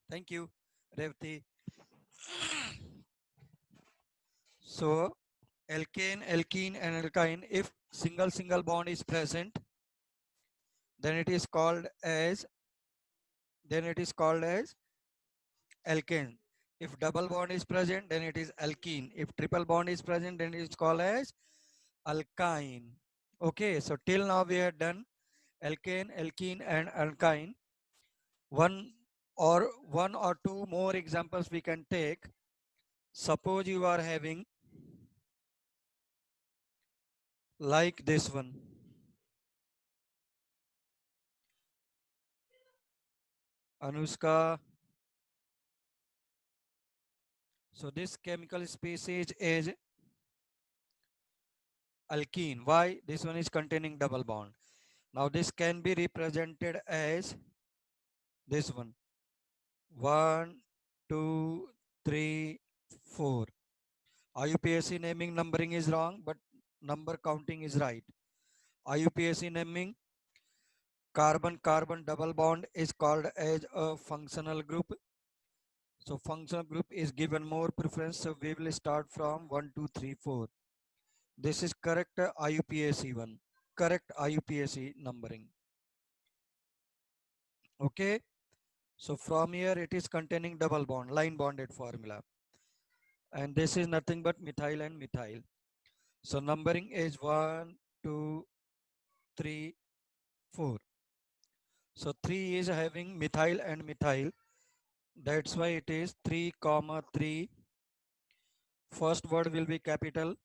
Thank you, Revati. So, alkane, alkene, and alkyne, if single bond is present, then it is called as alkane. If double bond is present, then it is alkene. If triple bond is present, then it is called as alkyne. Okay, so till now we have done alkane, alkene, and alkyne. One one or two more examples we can take. Suppose you are having like this one. Anushka. So this chemical species is alkene. Why? This one is containing double bond. Now this can be represented as this one. 1, 2, 3, 4. IUPAC naming numbering is wrong, but number counting is right. IUPAC naming carbon-carbon double bond is called as a functional group. So functional group is given more preference. So we will start from 1, 2, 3, 4. This is correct IUPAC one. Correct IUPAC numbering. Okay. So from here it is containing double bond, line bonded formula. And this is nothing but methyl and methyl. So numbering is 1, 2, 3, 4. So 3 is having methyl and methyl. That's why it is 3 comma 3. First word will be capital.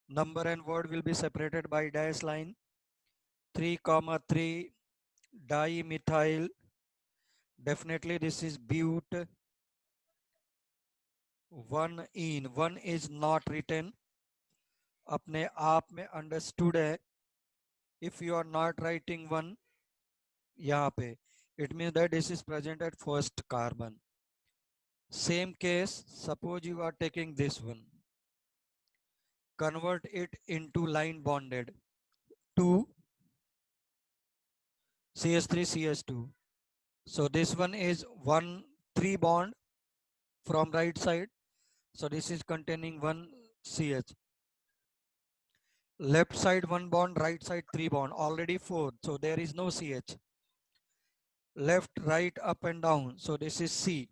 Number and word will be separated by dash line. 3 comma 3 dimethyl. Definitely this is but. One is not written. अपने आप में understood है. If you are not writing one यहाँ पे, it means that this is present at first carbon. Same case, suppose you are taking this one, convert it into line bonded 2 CH3 CH2. So this one is 1 3 bond from right side. So this is containing 1 CH. Left side 1 bond, right side 3 bond, already 4. So there is no CH. Left, right, up and down. So this is C.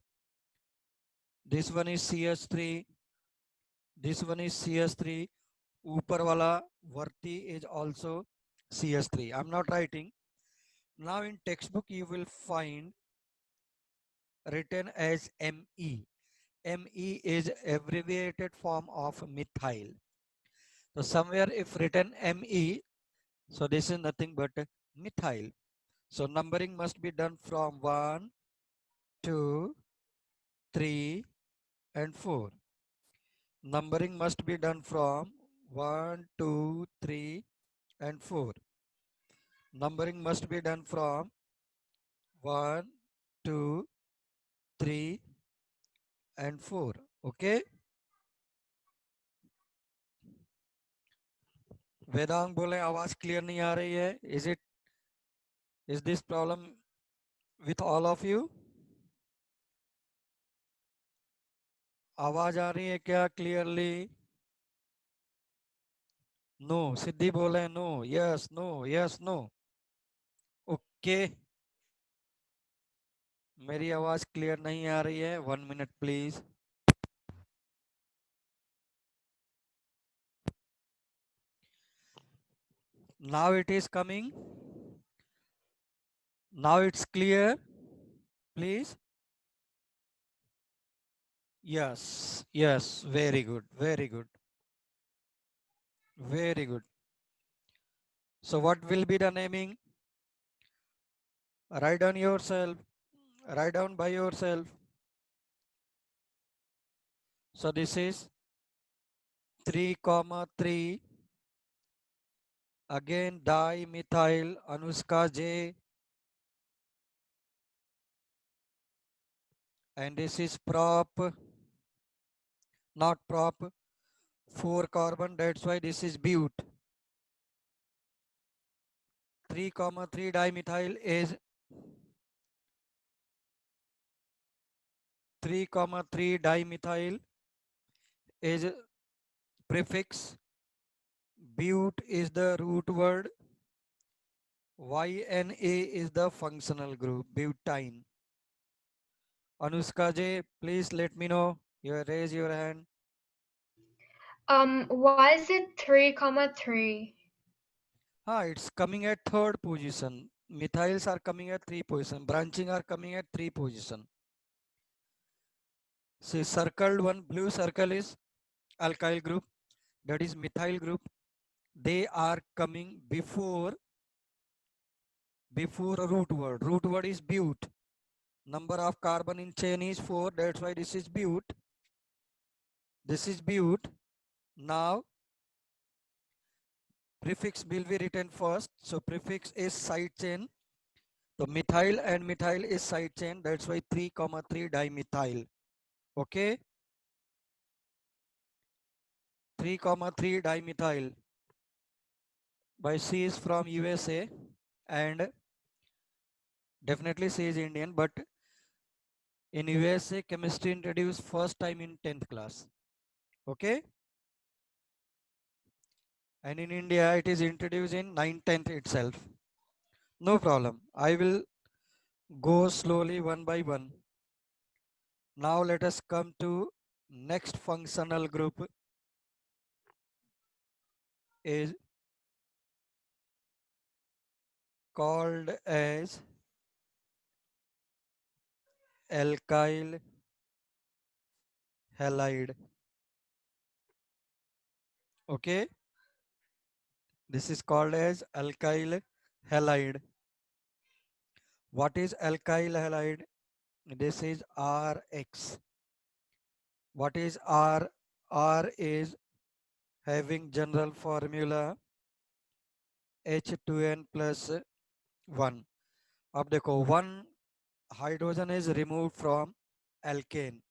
This one is CH3. This one is CH3. Upar wala Varti is also CH3. I'm not writing. Now in textbook you will find written as Me. Me is abbreviated form of methyl. So somewhere if written Me, so this is nothing but methyl. So numbering must be done from 1, 2, 3 and 4. Numbering must be done from 1, 2, 3 and 4. Numbering must be done from 1, 2, 3 and 4. Okay. Vedang बोले आवाज clear नहीं आ रही है. Is this problem with all of you? आवाज आ रही है क्या क्लियरली? नो. सिद्धि बोले no. Yes no. Yes no. Okay. मेरी आवाज क्लियर नहीं आ रही है. 1 minute please. Now it is coming. Now it's clear. Please. Yes. Yes. Very good. Very good. Very good. So what will be the naming? Write down yourself. Write down by yourself. So this is 3 comma 3. Again dimethyl Anushka J. And this is prop. Not prop. 4 carbon. That's why this is but. 3 comma 3 dimethyl is 3,3 dimethyl is prefix. But is the root word. YNA is the functional group, butane. Anushka J, please let me know. You raise your hand. Why is it 3,3? It's coming at third position. Methyls are coming at 3 position. Branching are coming at 3 position. See, circled one blue circle is alkyl group. That is methyl group. They are coming before a root word. Root word is but. Number of carbon in chain is 4. That's why this is but. This is but. Now prefix will be written first. So prefix is side chain. So methyl and methyl is side chain. That's why 3,3 dimethyl. Okay. 3,3 dimethyl. By C is from USA and definitely C is Indian, but in USA chemistry introduced first time in 10th class. Okay. And in India it is introduced in 9th, 10th itself. No problem. I will go slowly one by one. Now let us come to next functional group is called as alkyl halide. Okay, this is called as alkyl halide. What is alkyl halide? This is Rx. What is R? R is having general formula H2N plus 1. अब देखो 1 hydrogen is removed from alkane.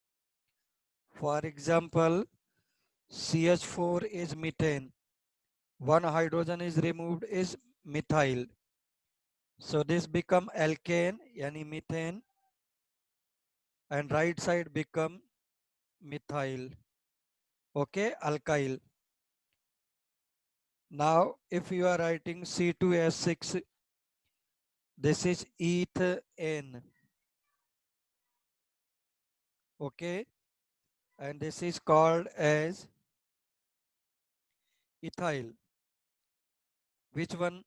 For example, CH4 is methane. 1 hydrogen is removed is methyl. So this become alkane, yani methane, and right side become methyl. Okay, alkyl. Now, if you are writing C2S6, this is ethane. Okay, and this is called as ethyl. Which one?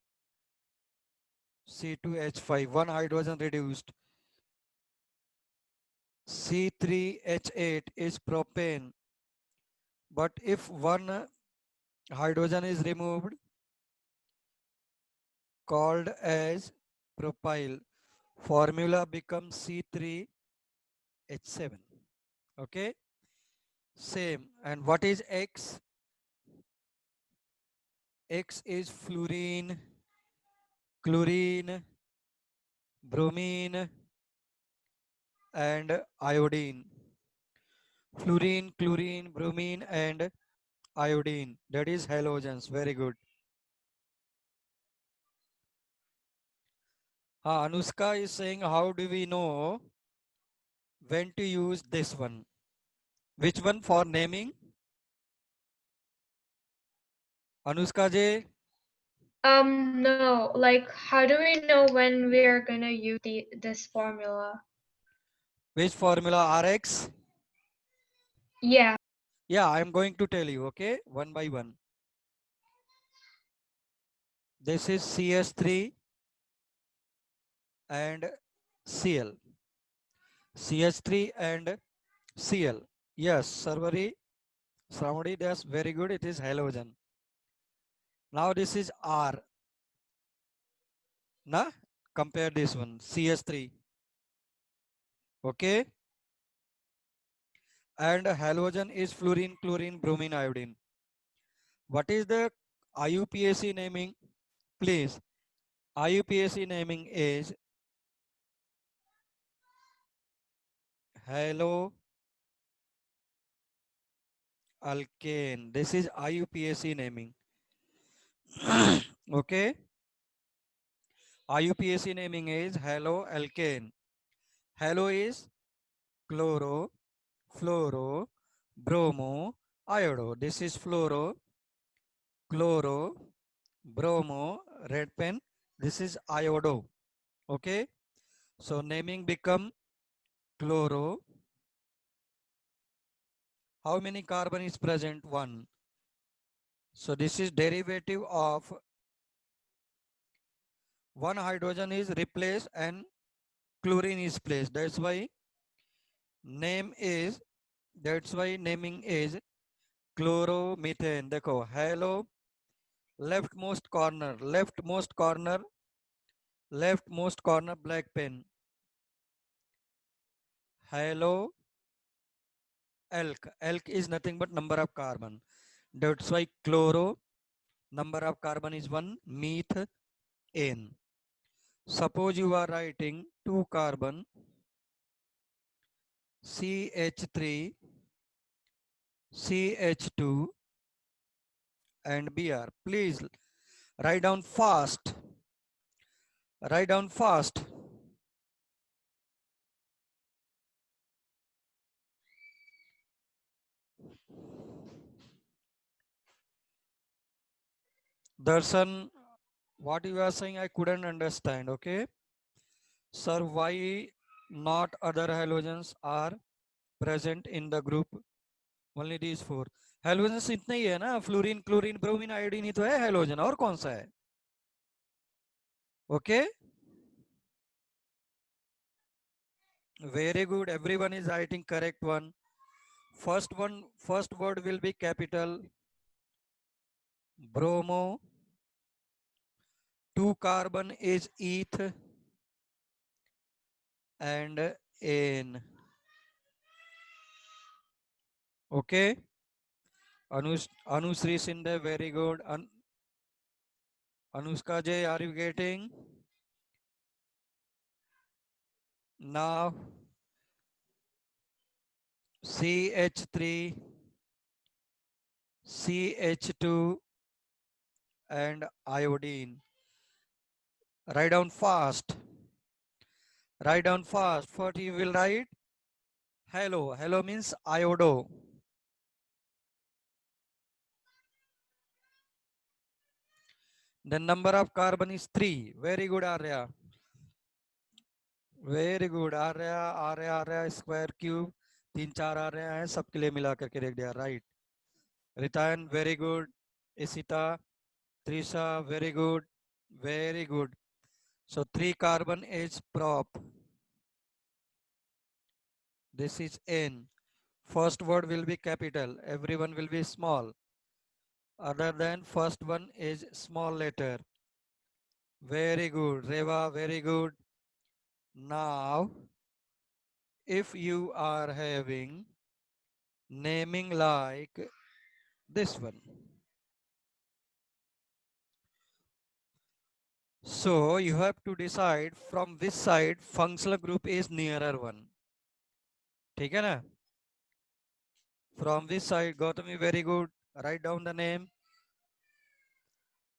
C2H5, 1 hydrogen reduced. C3H8 is propane. But if 1 hydrogen is removed, called as propyl, formula becomes C3H7. Okay, same. And what is X? X is fluorine, chlorine, bromine, and iodine. Fluorine, chlorine, bromine, and iodine. That is halogens. Very good. Anushka is saying, how do we know when to use this one? Which one for naming? Anushka J, No, like how do we know when we are gonna use this formula? which formula? Rx? Yeah. Yeah, I am going to tell you, okay, one by one. This is CS3 and Cl. CH3 and Cl. Yes, Sarvari, Sramadi, that's very good. It is halogen. Now this is R. Na? Compare this one, CH3. Okay. And halogen is fluorine, chlorine, bromine, iodine. What is the IUPAC naming? Please. IUPAC naming is halo alkane. This is IUPAC naming. Okay. IUPAC naming is halo alkane. Halo is chloro, fluoro, bromo, iodo. This is fluoro, chloro, bromo, red pen. This is iodo. Okay. So naming become chloro. How many carbon is present? 1. So this is derivative of 1 hydrogen is replaced and chlorine is placed. That's why naming is chloromethane. देखो hello, leftmost corner black pen. Hello, elk is nothing but number of carbon. That's why chloro, number of carbon is 1, methane. Suppose you are writing 2 carbon, CH3, CH2 and Br. Please write down fast. Write down fast. Darshan, what you are saying I couldn't understand, okay? Sir, why not other halogens are present in the group? Only these 4. Halogens इतने ही है ना, fluorine, chlorine, bromine, iodine ही तो है halogen, और कौन सा है? Okay? Very good. Everyone is writing correct one. First word will be capital. Bromo. 2 carbon is eth and N. Okay. Anusri Sinde, very good. Anushka J, are you getting? Now CH3, CH2 and iodine. Write down fast. Write down fast. First you will write hello. Hello means iodo. The number of carbon is 3. Very good, Arya. Very good. Arya square cube. 3-4 आ रहे हैं, सबके लिए मिला करके देख दिया. Right. Ritan, very good. Isita, Trisha, very good. Very good. So 3 carbon is prop. This is N. First word will be capital. Everyone will be small. Other than first one is small letter. Very good. Reva, very good. Now, if you are having naming like this one. So you have to decide from which side functional group is nearer one. ठीक है ना? From which side, Gautami, very good. Write down the name.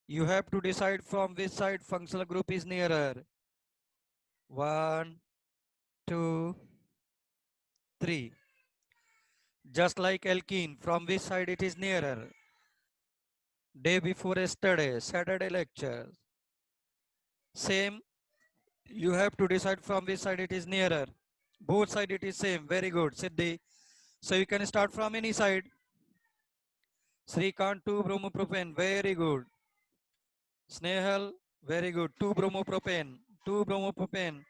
You have to decide from which side functional group is nearer. 1, 2, 3. Just like alkene, from which side it is nearer? Day before yesterday, Saturday lecture. Same, you have to decide from which side it is nearer. Both side it is same. Very good, Siddhi. So you can start from any side. Srikant, 2 bromopropane. Very good. Snehal, very good. 2 bromopropane. 2 bromopropane.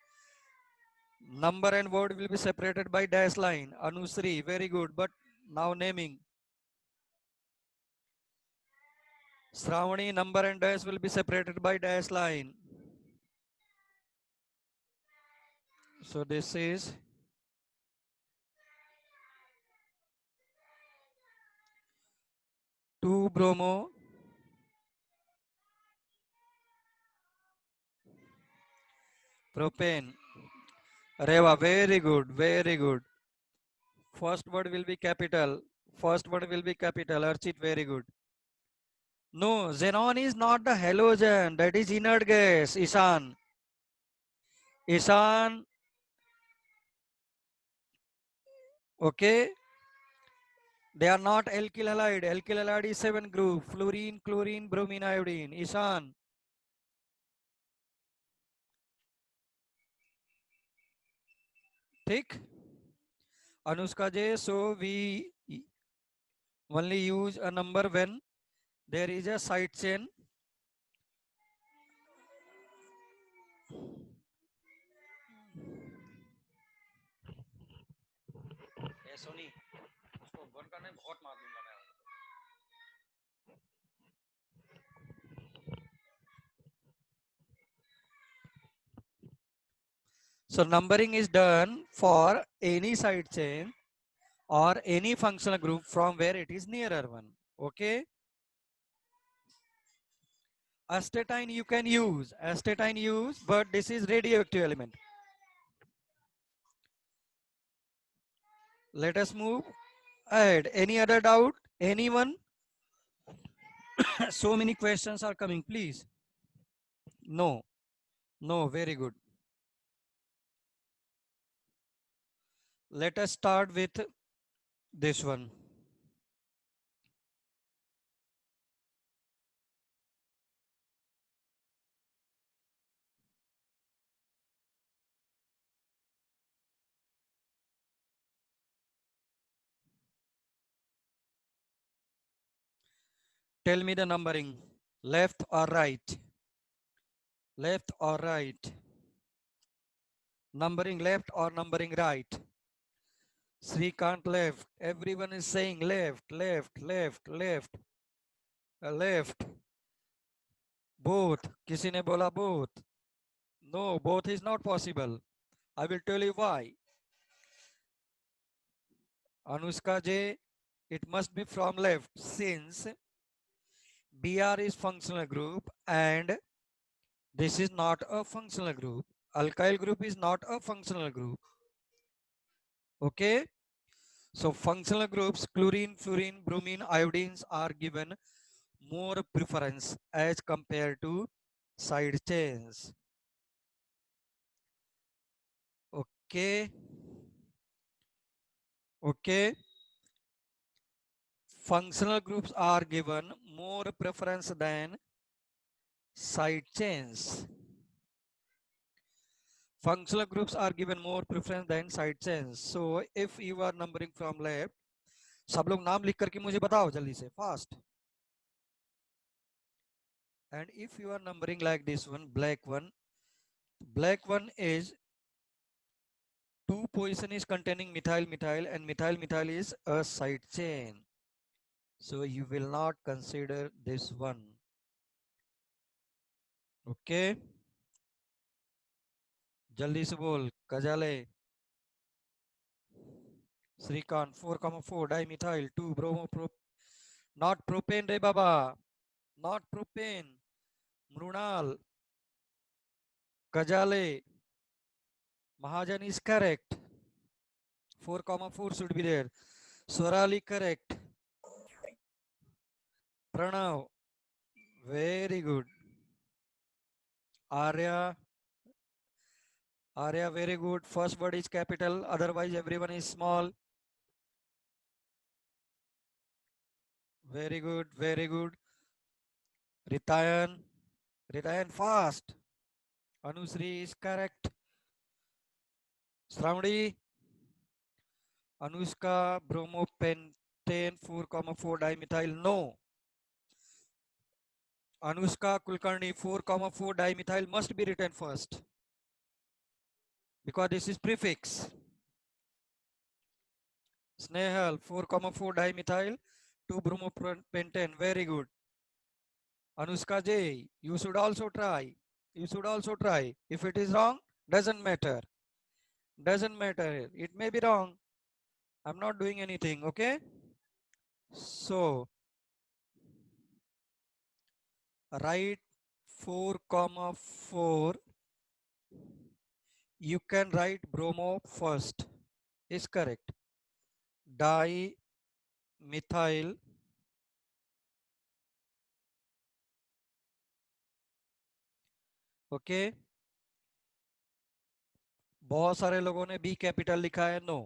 Number and word will be separated by dash line. Anusri, very good. But now naming. Shravani, number and dash will be separated by dash line. So this is 2 bromo propane. Reva, very good, very good. First word will be capital. First word will be capital. Archit, very good. No, xenon is not the halogen. That is inert gas. Ishan. Ishan. Okay, they are not alkyl halide. Alkyl halide is 7 group: fluorine, chlorine, bromine, iodine. Ishan. Thick. Anushka J. So we only use a number when there is a side chain. Soni उसको बंद करने बहुत मार दूंगा मैं So numbering is done for any side chain or any functional group from where it is nearer one. Okay. Astatine you can use. Astatine use, but this is radioactive element. Let us move ahead. Any other doubt? Anyone? So many questions are coming, please. No. No, very good. Let us start with this one. Tell me the numbering. Left or right? Left or right? Numbering left or numbering right? Srikant left. Everyone is saying left, left, left, left, left. Both. किसी ने बोला both? No, both is not possible. I will tell you why. Anushka J, it must be from left since Br is functional group and this is not a functional group. Alkyl group is not a functional group. Okay. So functional groups, chlorine, fluorine, bromine, iodines are given more preference as compared to side chains. Okay. Okay. Functional groups are given more preference than side chains. Functional groups are given more preference than side chains. So if you are numbering from left, सब लोग नाम लिख करके मुझे बताओ जल्दी से fast. And if you are numbering like this one, black one is 2 position is containing methyl methyl and methyl methyl is a side chain. So you will not consider this one. Okay. जल्दी से बोल कजाले Srikant 4,4 dimethyl 2 bromo not propane re baba, not propane. Mrunal Kajale Mahajan is correct. 4,4 should be there. Swarali correct. Pranav very good. Arya very good. First word is capital, otherwise everyone is small. Very good, very good. Ritayan fast. Anusri is correct. Shravani, Anushka, bromopentane 4,4 dimethyl. No. Anushka Kulkarni 4,4 dimethyl must be written first because this is prefix. Snehal 4,4 dimethyl 2 bromopentane. Very good. Anushka J, you should also try. You should also try. If it is wrong, doesn't matter. Doesn't matter. It may be wrong. I'm not doing anything. Okay. So write 4,4. You can write bromo first. Is correct. Dimethyl okay बहुत सारे लोगों ने B capital लिखा है no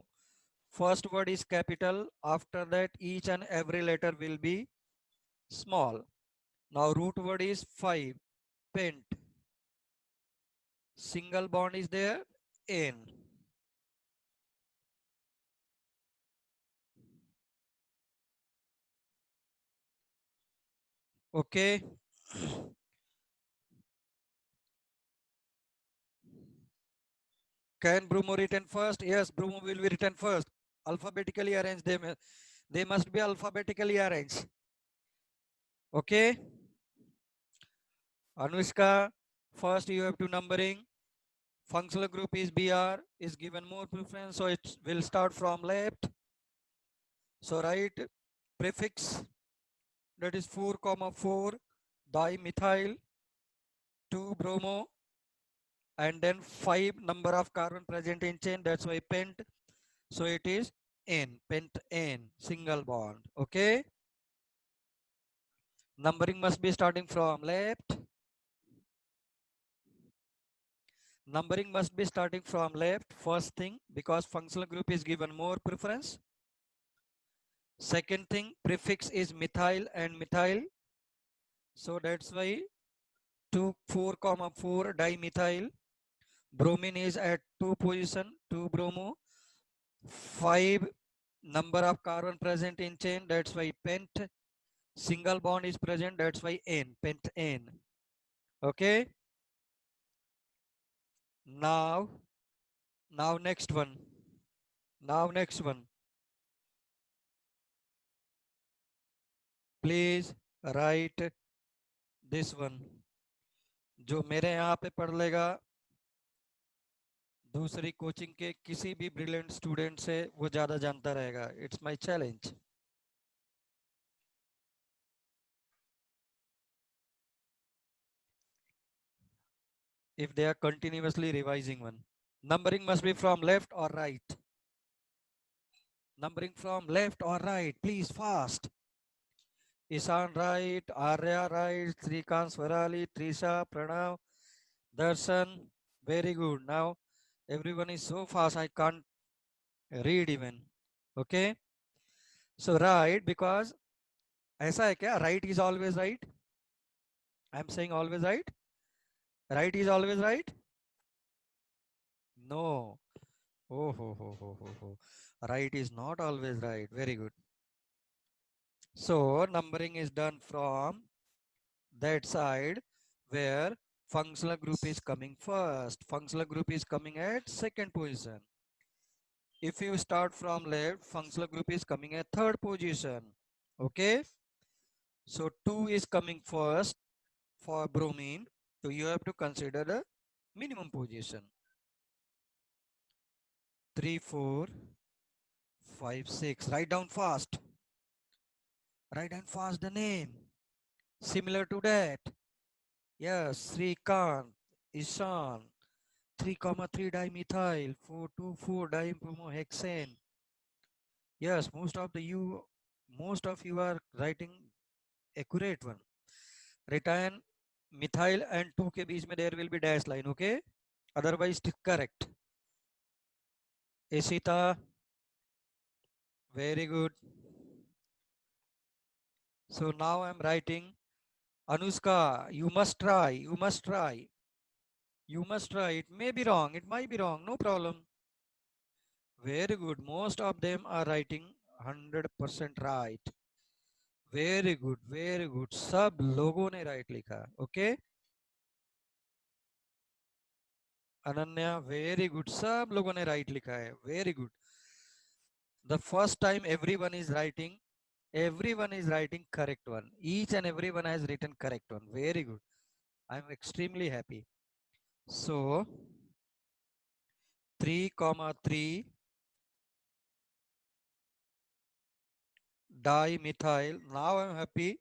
First word is capital. After that, each and every letter will be small. Now root word is 5. Pent. Single bond is there. N. Okay. Can Bromo written first? Yes, Bromo will be written first. Alphabetically arranged. They must be alphabetically arranged. Okay. Anushka, first you have to numbering. Functional group is BR, is given more preference, so it will start from left. So write prefix, that is 4 comma 4 dimethyl 2 bromo, and then 5 number of carbon present in chain, that's why pent. So it is N, pent N, single bond. Okay. Numbering must be starting from left. Numbering must be starting from left, first thing, because functional group is given more preference. Second thing, prefix is methyl and methyl. So that's why 2 4 comma 4 dimethyl. Bromine is at 2 position, 2 bromo. 5 number of carbon present in chain, that's why pent. Single bond is present, that's why N, pent N. Okay. Now, now next one. Now next one. Please write this one. जो मेरे यहाँ पे पढ़ लेगा दूसरी coaching के किसी भी ब्रिलियंट स्टूडेंट से वो ज्यादा जानता रहेगा. It's my challenge. If they are continuously revising one. Numbering must be from left or right. Numbering from left or right. Please fast. Ishan right, Arya right, Srikant Swarali, Trisha, Pranav, Darshan. Very good. Now everyone is so fast I can't read even. Okay. So right, because ऐसा है क्या? Right is always right. I'm saying always right. Right is always right. No. Oh ho ho ho ho ho. Right is not always right. Very good. So numbering is done from that side where functional group is coming first. Functional group is coming at second position. If you start from left, functional group is coming at third position. Okay. So 2 is coming first for bromine. So you have to consider the minimum position. 3, 4, 5, 6. Write down fast. Write down fast the name. Similar to that. Yes, Srikant, Ishan, 3 comma 3 dimethyl, 4,2,4 dibromohexane. Yes, most of you are writing accurate one. Written methyl and 2 के बीच में there will be dash line, okay? Otherwise correct. Ishita, very good. So now I'm writing Anushka, you must try, you must try. You must try. It may be wrong, it might be wrong, no problem. Very good. Most of them are writing 100% right. Very good, very good. सब लोगों ने right लिखा. Okay. Ananya, very good. सब लोगों ने right लिखा है. Very good. The first time everyone is writing correct one. Each and everyone has written correct one. Very good. I'm extremely happy. So 3 comma 3 dimethyl. Now I'm happy.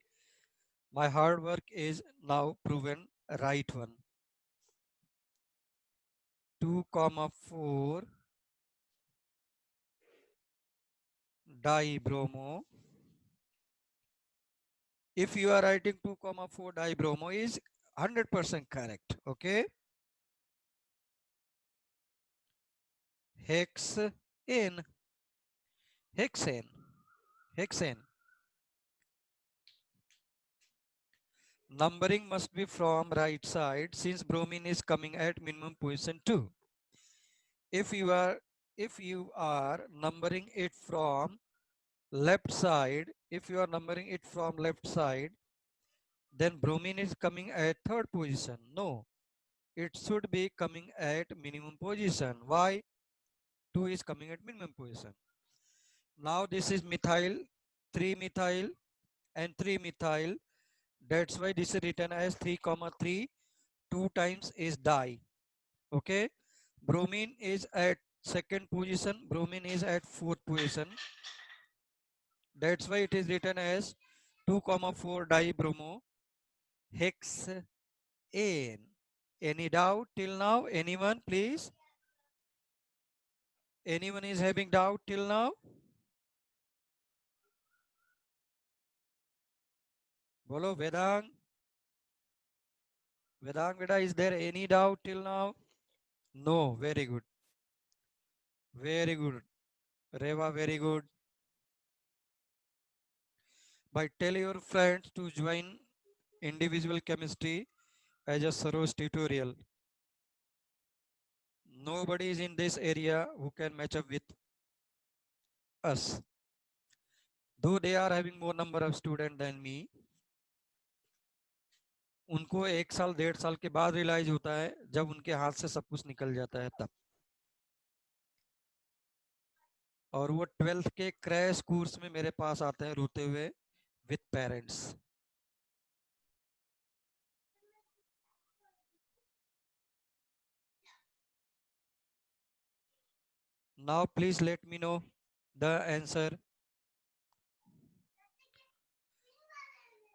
My hard work is now proven right one. 2 comma 4 dibromo. If you are writing 2 comma 4 dibromo is 100% correct. Okay. Hex in. Hexane. Hexane. Numbering must be from right side since bromine is coming at minimum position 2. If you are numbering it from left side, if you are numbering it from left side, then bromine is coming at third position. No, it should be coming at minimum position. Why? 2 is coming at minimum position. Now this is methyl, 3 methyl and 3 methyl. That's why this is written as 3 comma 3. 2 times is di. Okay. Bromine is at second position. Bromine is at fourth position. That's why it is written as 2 comma 4 dibromo hexane. Any doubt till now? Anyone, please? Anyone is having doubt till now? Bolo Vedang. Vedang Veda, is there any doubt till now? No. Very good. Very good. Reva, very good. But tell your friends to join individual chemistry as a Sarosh tutorial. Nobody is in this area who can match up with us. Though they are having more number of students than me, उनको 1 साल 1.5 साल के बाद realise होता है जब उनके हाथ से सब कुछ निकल जाता है तब. और वो 12th के क्रैश कोर्स में मेरे पास आते हैं रोते हुए with parents. Now please let me know the answer.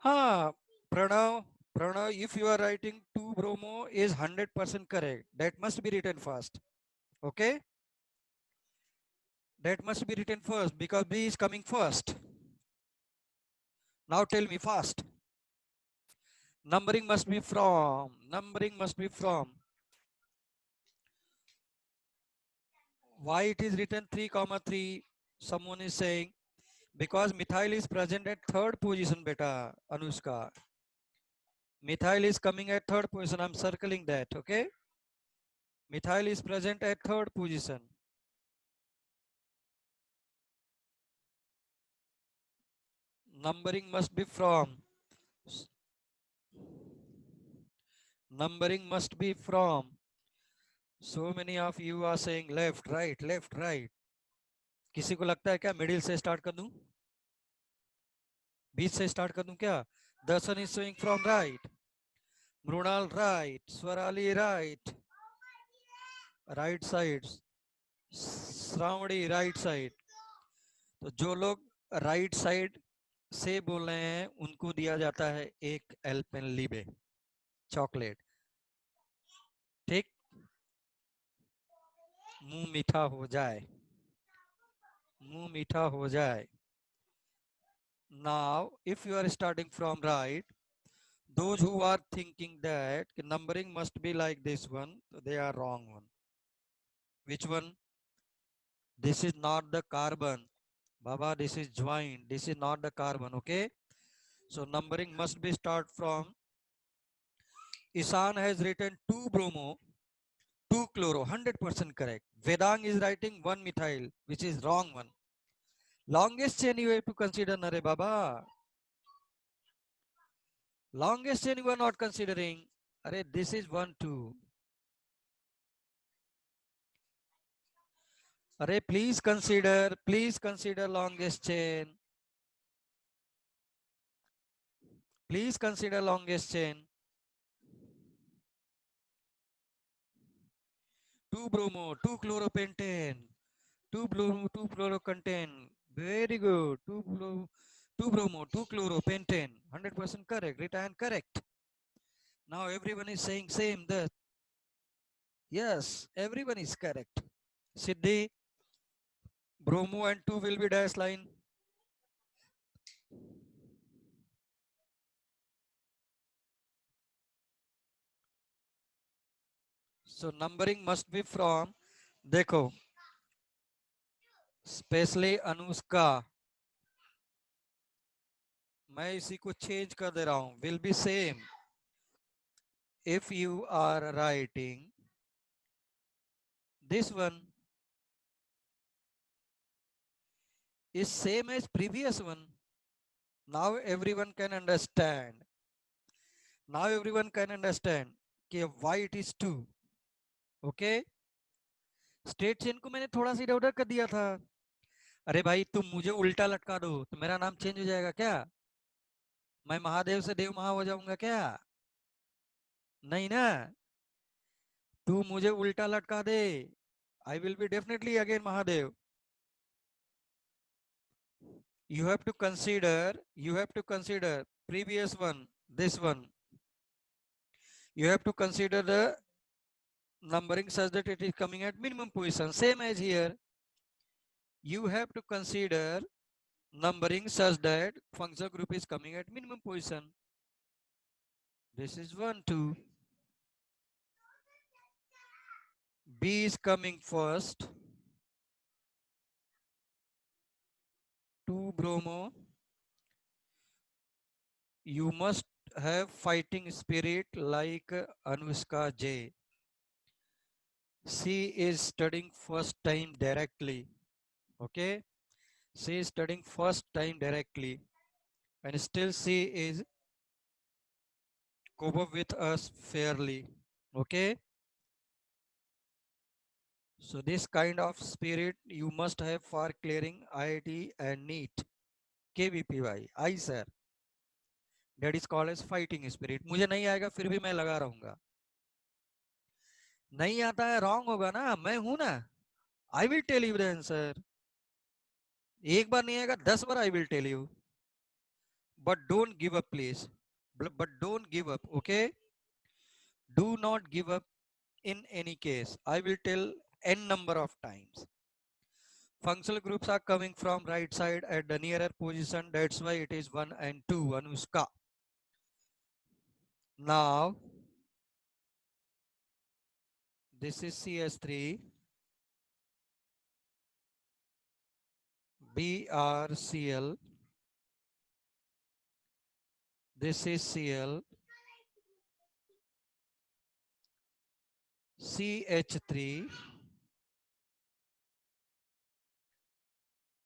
हाँ, Pranav, if you are writing 2 bromo is 100% correct. That must be written first. Okay? That must be written first because B is coming first. Now tell me fast. Numbering must be from. Why it is written 3 comma 3? Someone is saying because methyl is present at third position, beta Anushka. Methyl is coming at third position. I'm circling that. Okay? Methyl is present at third position. Numbering must be from. Numbering must be from. So many of you are saying left, right, left, right. किसी को लगता है क्या middle से start कर दूं? बीच से start कर दूं क्या? Darshan is showing from right. Mrunal right. Swarali right. Right side. Shravani right side. तो जो लोग राइट साइड से बोल रहे हैं उनको दिया जाता है एक एल्पेनलीबे चॉकलेट. ठीक, मुंह मीठा हो जाए, मुंह मीठा हो जाए. Now if you are starting from right, those who are thinking that numbering must be like this one, they are wrong one. Which one? This is not the carbon, Baba. This is joint. This is not the carbon. Okay. So numbering must be start from. Isan has written 2 bromo, 2 chloro, 100% correct. Vedang is writing 1 methyl, which is wrong one. Longest chain you have to consider, Nare Baba. Longest chain you are not considering. Are this is 1, 2. Are please consider longest chain. Please consider longest chain. 2 bromo, 2 chloropentane, 2 bromo, 2 chlorocantane. Very good. 2 bromo, 2 chloropentane. 100% correct. Written correct. Now everyone is saying same. That yes, everyone is correct. Siddhi, bromo and 2 will be dash line. So numbering must be from. देखो specially Anushka, मैं इसी को change कर दे रहा हूं, will be same if you are writing this one is same as previous one. Now everyone can understand. Now everyone can understand कि why it is 2. Okay? State chain को मैंने थोड़ा सा इधर उधर कर दिया था. अरे भाई तुम मुझे उल्टा लटका दो तो मेरा नाम चेंज हो जाएगा क्या? मैं महादेव से देव महा हो जाऊंगा क्या? नहीं ना. तू मुझे उल्टा लटका दे, I will be definitely again Mahadev. You have to consider previous one, this one. You have to consider the numbering such that it is coming at minimum position, same as here. You have to consider numbering such that function group is coming at minimum position. This is 1 2. B is coming first, 2 bromo. You must have fighting spirit like Anushka J. She is studying first time directly. Okay, she is studying first time directly, and still she is cope up with us fairly. Okay, so this kind of spirit you must have for clearing IIT and NEET. KVPY. I sir, that is called as fighting spirit. मुझे नहीं आएगा फिर भी मैं लगा रहूंगा. नहीं आता है रॉन्ग होगा ना, मैं हूं ना. I will tell you the answer. एक बार नहीं आएगा 10 बार I will tell you. But don't give up please. But don't give up. Okay, do not give up in any case. I will tell n number of times. Functional groups are coming from right side at the nearer position. That's why it is 1 and 2. Anushka. Now, this is CS3. BRCL. This is CL. CH3.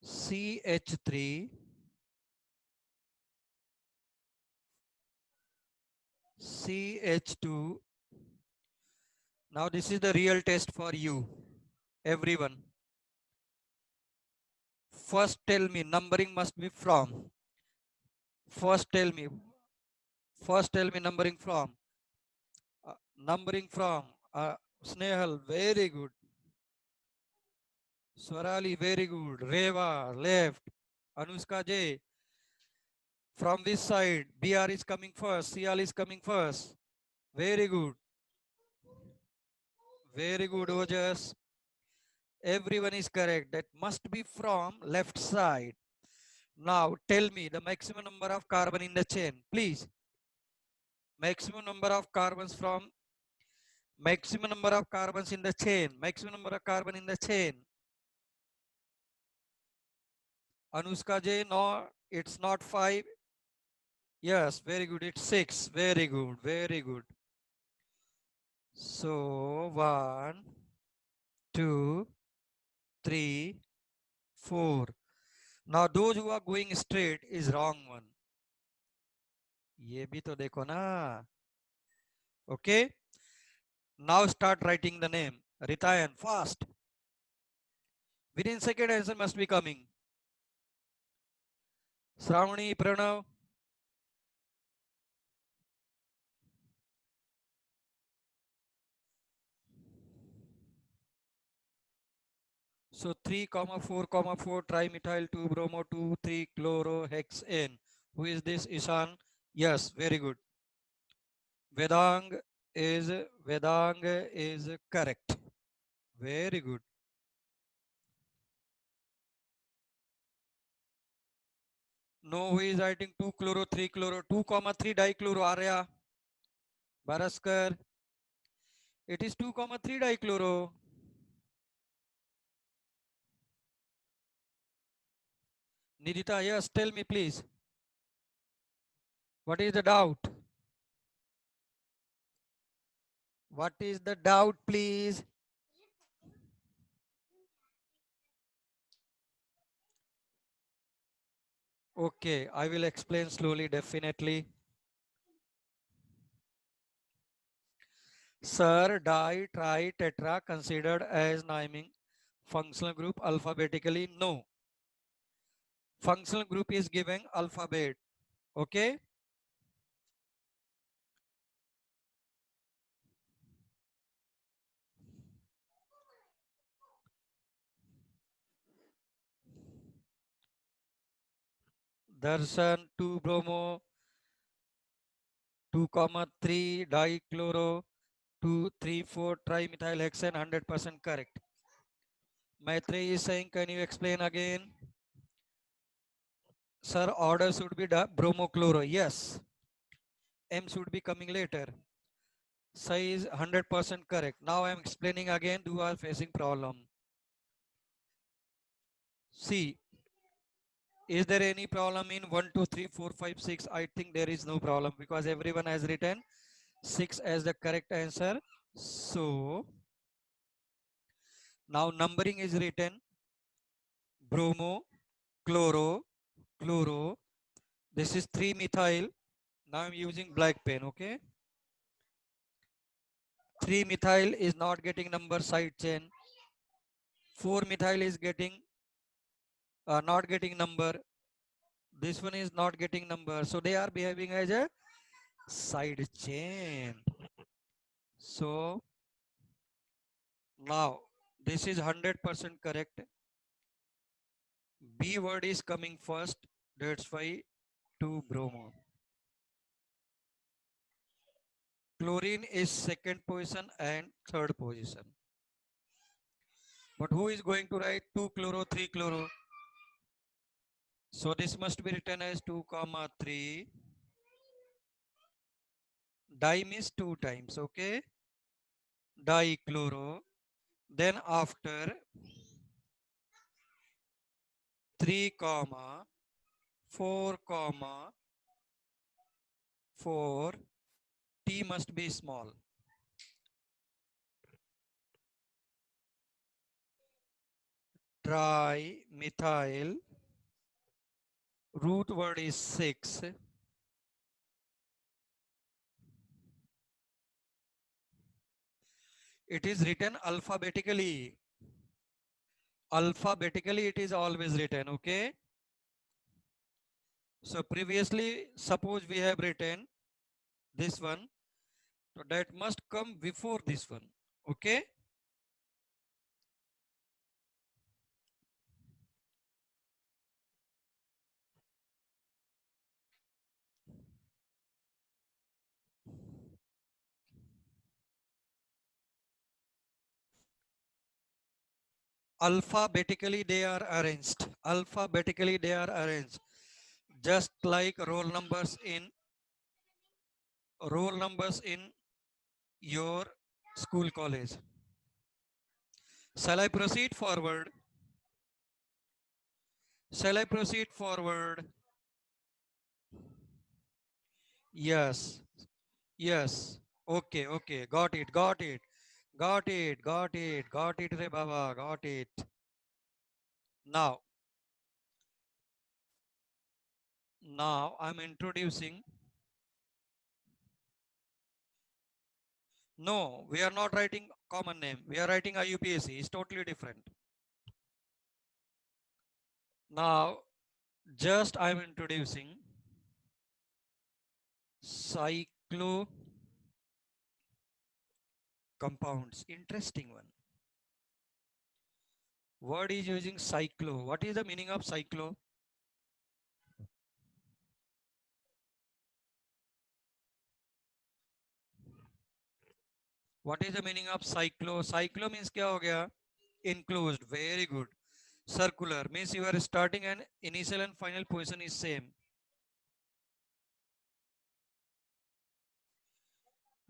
CH3. CH2. Now this is the real test for you, everyone. First tell me, numbering must be from. First tell me. First tell me numbering from. Numbering from. Snehal, very good. Swarali, very good. Reva, left. Anushka J. From this side, BR is coming first. CL is coming first. Very good. Very good, Ojas. Everyone is correct. That must be from left side. Now tell me the maximum number of carbon in the chain, please. Maximum number of carbons from maximum number of carbons in the chain. Maximum number of carbon in the chain. Anushka J, no, it's not 5. Yes, very good. It's 6. Very good. Very good. So 1, 2, 3, 4. Now those who are going straight is wrong one. ये भी तो देखो ना. Okay. Now start writing the name. Ritayan, fast. Within second answer must be coming. Shravani, Pranav. So 3, 4, 4 trimethyl 2 bromo 2 3 chlorohexane. Who is this? Ishan. Yes, very good. Vedang is correct. Very good. No, who is writing 2 chloro 3 chloro 2, 3 dichloro Arya. Baraskar. It is 2, 3 dichloro. Nidita, yes, tell me please. What is the doubt? What is the doubt, please? Okay, I will explain slowly, definitely. Sir, di, tri, tetra considered as naming functional group alphabetically? No. Functional group is given alphabet. Okay. Darshan 2 bromo 2,3 dichloro 2,3,4 trimethyl hexane 100% correct. Maitreyi is saying, can you explain again? Sir, order should be bromochloro. Yes. M should be coming later. Sai is 100% correct. Now I am explaining again. You are facing problem. See, is there any problem in 1, 2, 3, 4, 5, 6? I think there is no problem because everyone has written 6 as the correct answer. So now numbering is written bromo, chloro, chloro. This is 3-methyl. Now I'm using black pen, okay? 3-methyl is not getting number side chain. 4-methyl is getting not getting number. This one is not getting number. So they are behaving as a side chain. So now this is 100% correct. B word is coming first. That's why 2 bromo. Chlorine is second position and third position. But who is going to write 2 chloro, 3 chloro? So this must be written as 2 comma 3. Di means 2 times, okay? Dichloro. Then after 3 comma 4 comma 4, T must be small. Trimethyl. Root word is 6. It is written alphabetically. Alphabetically it is always written, okay? So previously, suppose we have written this one, so that must come before this one, okay? Alphabetically they are arranged. Alphabetically they are arranged. Just like roll numbers in your school college. Shall I proceed forward? Shall I proceed forward? Yes. Yes. Okay, okay. Got it, got it. Got it, got it, got it, Re Baba, got it. Now, now I'm introducing. No, we are not writing common name. We are writing IUPAC. It's totally different. Now, just I'm introducing cyclo compounds. Interesting one. Word is using cyclo. What is the meaning of cyclo? What is the meaning of cyclo? Cyclo means क्या हो गया? Enclosed. Very good. Circular means you are starting and initial and final position is same.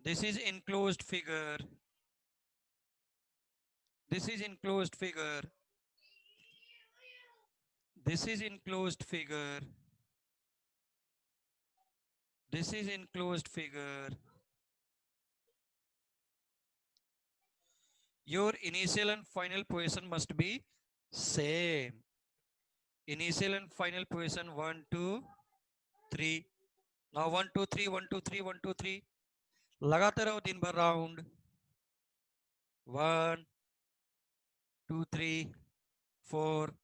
This is enclosed figure. This is enclosed figure. This is enclosed figure. This is enclosed figure. Your initial and final position must be same. Initial and final position 1, 2, 3. Now 1, 2, 3, 1, 2, 3, 1, 2, 3. लगाते रहो दिन भर round. 1, 2, 3, 4.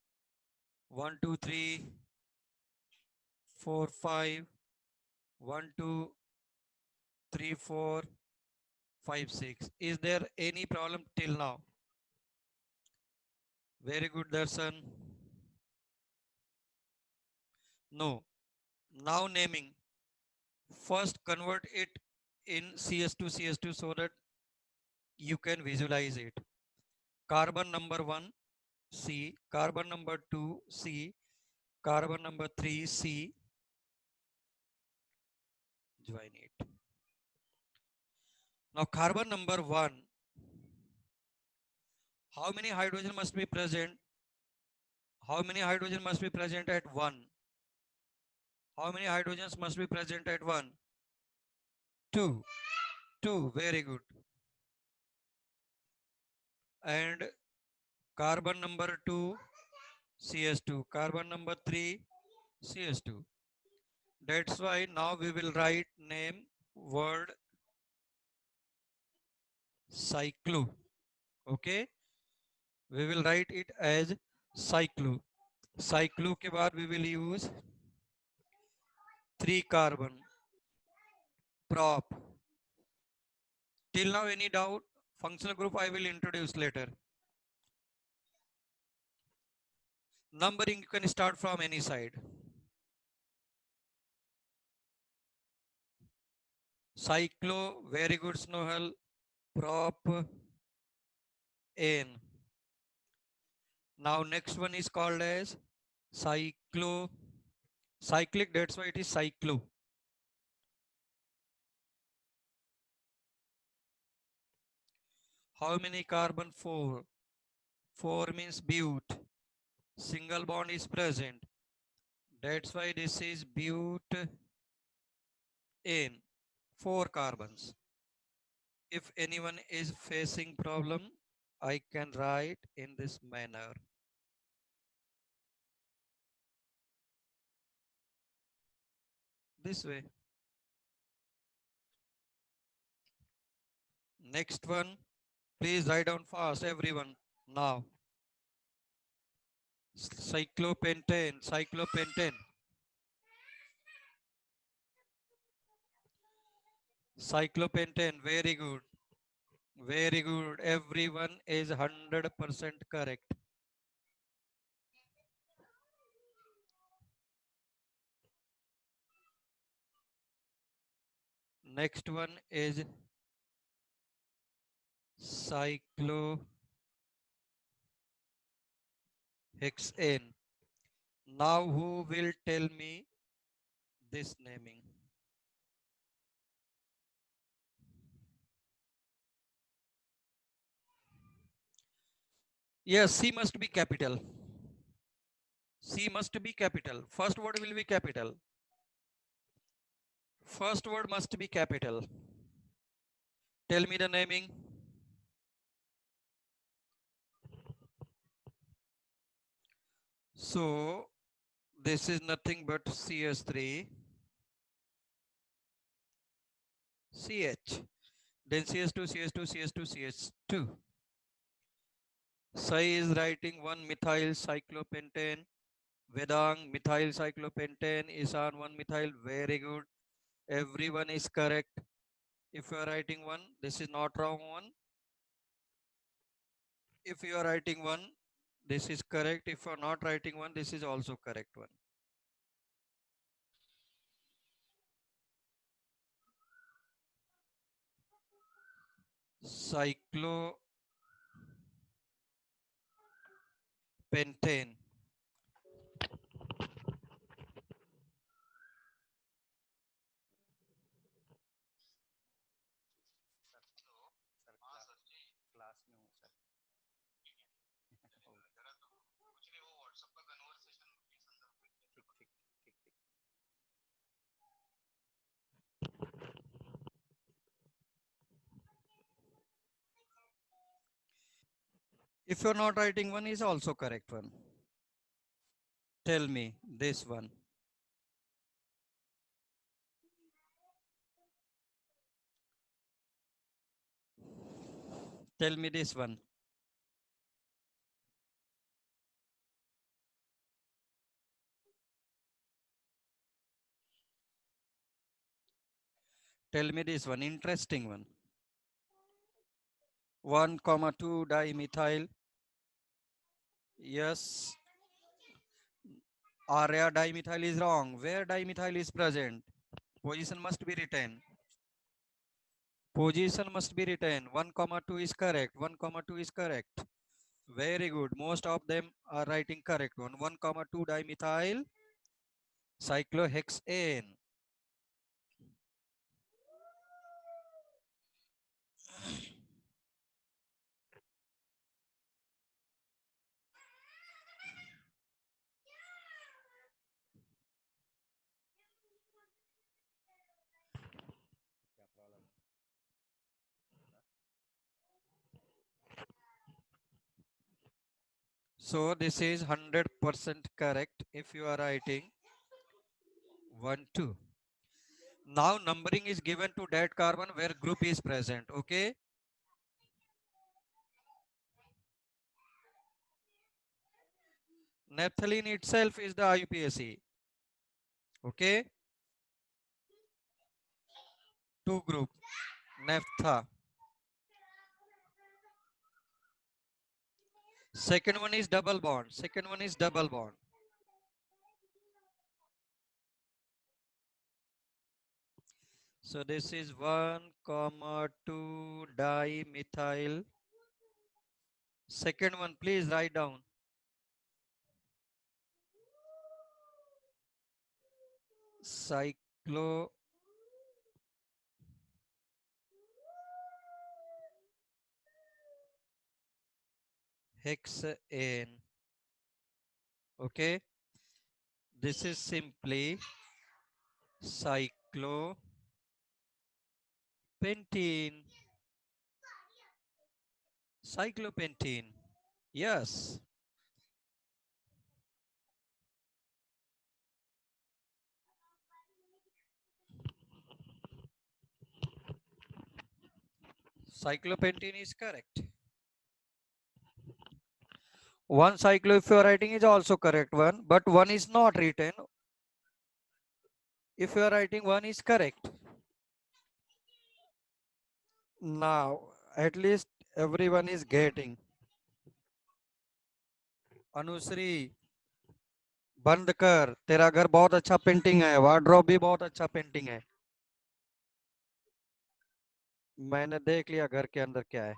1, 2, 3, 4, 5. 1, 2, 3, 4, 5, 6. Is there any problem till now? Very good, Darshan. No. Now naming. First convert it in CS2 CS2 so that you can visualize it. Carbon number 1 C, carbon number 2 C, carbon number 3 C. Join it. Now carbon number 1, how many hydrogen must be present? How many hydrogen must be present at 1? How many hydrogens must be present at 1? 2. 2, very good. And carbon number 2 CS2, carbon number 3 CS2. That's why now we will write name word cyclo. Okay, we will write it as cyclo. Cyclo के बाद we will use 3 carbon prop. Till now any doubt? Functional group I will introduce later. Numbering you can start from any side. Cyclo, very good Snohal. Prop N. Now next one is called as cyclo. Cyclic, that's why it is cyclo. How many carbon? 4. 4 means but. Single bond is present. That's why this is but N. 4 carbons. If anyone is facing problem, I can write in this manner. This way. Next one, please write down fast, everyone. Now, cyclopentane, cyclopentane. Cyclopentane, very good. Very good. Everyone is 100% correct. Next one is cyclohexane. Now who will tell me this naming? Yes, C must be capital. C must be capital. First word will be capital. First word must be capital. Tell me the naming. So this is nothing but CS3 CH. Then CS2 CS2 CS2 CS2. Sai is writing 1 methyl cyclopentane. Vedang methyl cyclopentane. Isan 1 methyl. Very good. Everyone is correct. If you are writing 1, this is not wrong one. If you are writing 1, this is correct. If you are not writing 1, this is also correct one. Cyclopentane. If you're not writing one is also correct one. Tell me this one. Tell me this one. Tell me this one. Interesting one. 1,2 dimethyl. Yes. Arya dimethyl is wrong. Where dimethyl is present? Position must be written. Position must be written. 1,2 is correct. 1,2 is correct. Very good. Most of them are writing correct one. 1,2 dimethyl cyclohexane. So this is 100% correct if you are writing 1, 2. Now numbering is given to that carbon where group is present. Okay. Naphthalene itself is the IUPAC. Okay. 2 group. Naphtha. Second one is double bond. Second one is double bond. So this is 1,2 dimethyl. Second one, please write down. Cyclohexane. Okay. This is simply cyclopentene. Cyclopentene. Yes. Cyclopentene is correct. One cyclo if you are writing is also correct one, but one is not written. If you are writing one is correct. Now, at least everyone is getting. Anushree बंद कर, तेरा घर बहुत अच्छा painting है, wardrobe भी बहुत अच्छा पेंटिंग है. मैंने देख लिया घर के अंदर क्या है.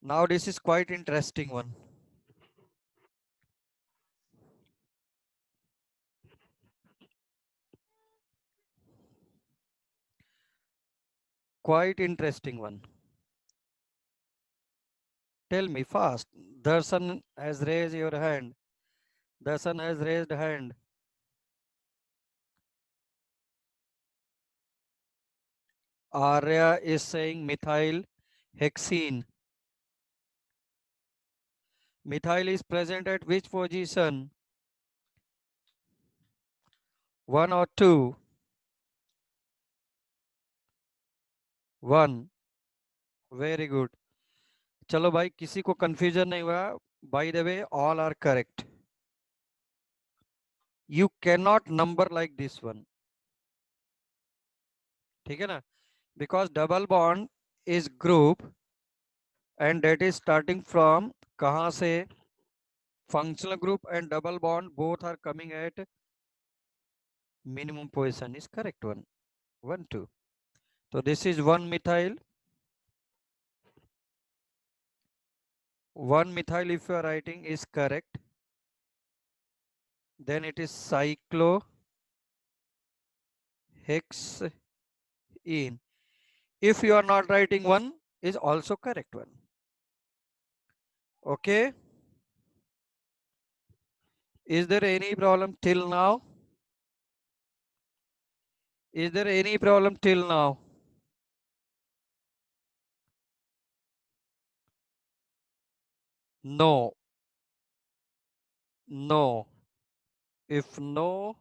Now this is quite interesting one. Quite interesting one. Tell me fast. Darshan has raised your hand. Darshan has raised hand. Arya is saying methyl hexene. Methyl is present at which position? 1 or 2? 1. Very good. चलो भाई किसी को confusion नहीं हुआ. By the way, all are correct. You cannot number like this one. ठीक है ना? Because double bond is group and that is starting from कहाँ से? Functional group and double bond both are coming at minimum position is correct one. 1, 2. So this is 1 methyl. 1 methyl if you are writing is correct. Then it is cyclohexene. If you are not writing one is also correct one. Okay. Is there any problem till now? Is there any problem till now? No. No. If no,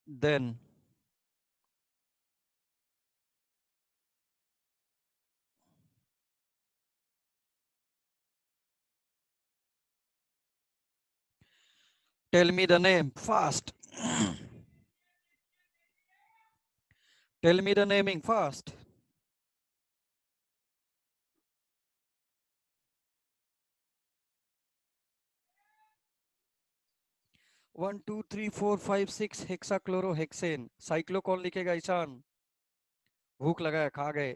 then tell me the name fast. Tell me the naming fast. 1 2 3 4 5 6 हेक्साक्लोरोहेक्सेन। Cyclo कौन लिखेगा ईशान? भूख लगा है, खा गए।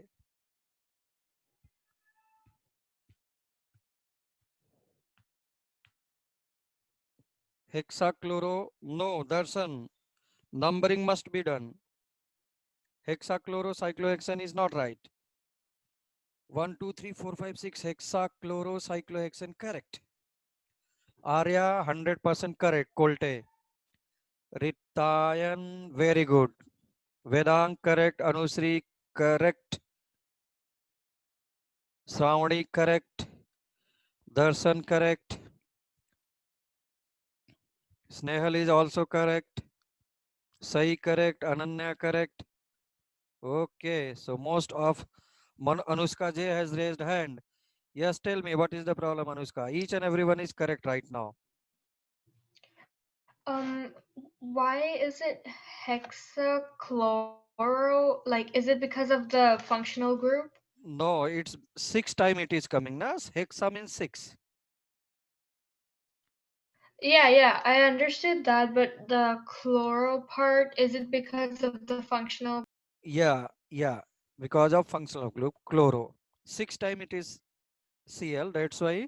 Hexachloro, no, Darshan. Numbering must be done. Hexachlorocyclohexane is not right. 1 2 3 4 5 6 hexachlorocyclohexane correct. Arya 100% correct. Kolte. Ritayan very good. Vedang correct. Anusri correct. Shravani correct. Darshan correct. Snehal is also correct. Sai correct. Ananya correct. Okay, so most of Anushka J has raised hand. Yes, tell me what is the problem, Anushka? Each and everyone is correct right now. Why is it hexachloro? Like, is it because of the functional group? No, it's 6 time it is coming. Na? Hexa means 6. Yeah, I understood that, but the chloro part, is it because of the functional? Yeah, because of functional group chloro. 6 time it is Cl. That's why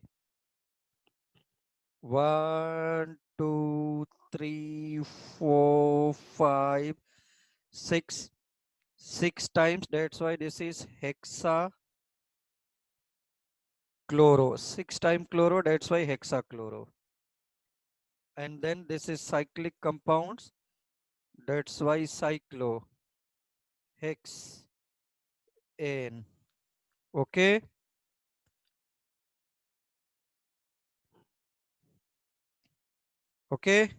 1 2 3 4 5 6. 6 times. That's why this is hexa chloro. 6 time chloro. That's why hexachloro. And then this is cyclic compounds. That's why cyclohexane. Okay. Okay.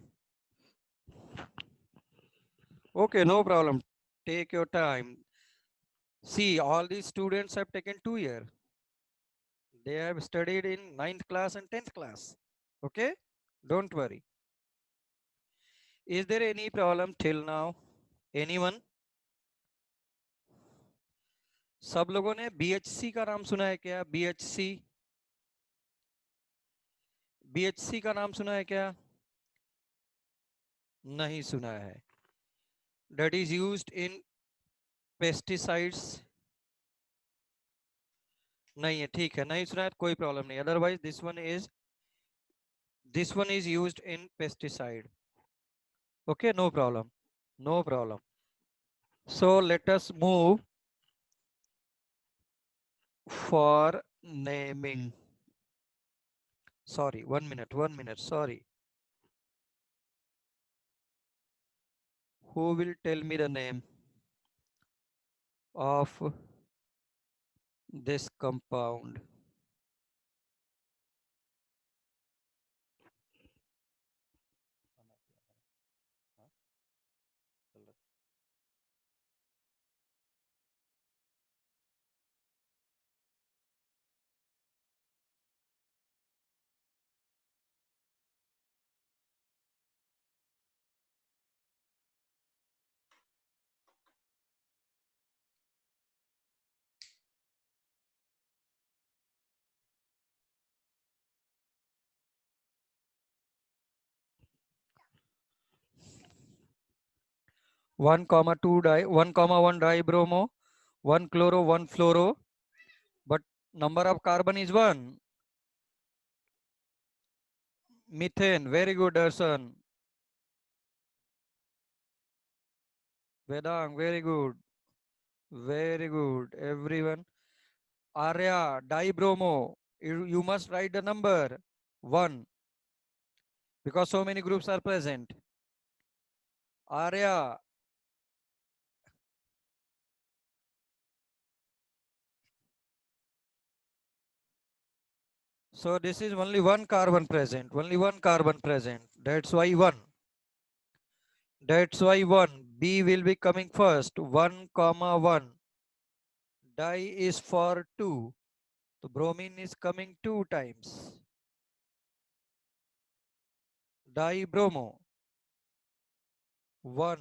Okay. No problem. Take your time. See, all these students have taken 2 years. They have studied in 9th class and 10th class. Okay. Don't worry. Is there any problem till now? Anyone? सब लोगों ने BHC का नाम सुना है क्या? BHC? BHC का नाम सुना है क्या? नहीं सुना है. That is used in pesticides. नहीं है, ठीक है, नहीं सुना है, कोई प्रॉब्लम नहीं. Otherwise this one is used in pesticide. Okay, no problem. No problem. So let us move for naming. Sorry, 1 minute, sorry. Who will tell me the name of this compound? One comma two di 1 comma 1 dibromo, 1 chloro, 1 fluoro, but number of carbon is 1. Methane, very good, Darshan. Vedang, very good. Very good, everyone. Arya, dibromo. You must write the number 1 because so many groups are present. Arya, So this is only one carbon present, only one carbon present. That's why 1. That's why 1. B will be coming first. 1 comma 1. Di is for 2. So bromine is coming 2 times. Dibromo. 1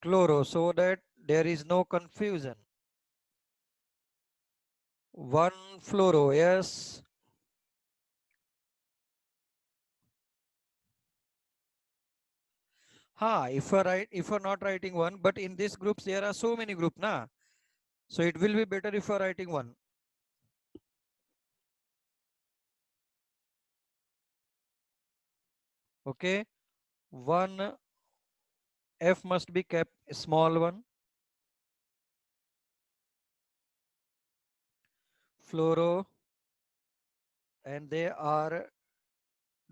chloro, so that there is no confusion. 1 fluoro, yes. If you're not writing 1, but in this groups there are so many groups, na. So it will be better if you're writing 1. Okay. 1 F must be kept small one. Fluoro, and they are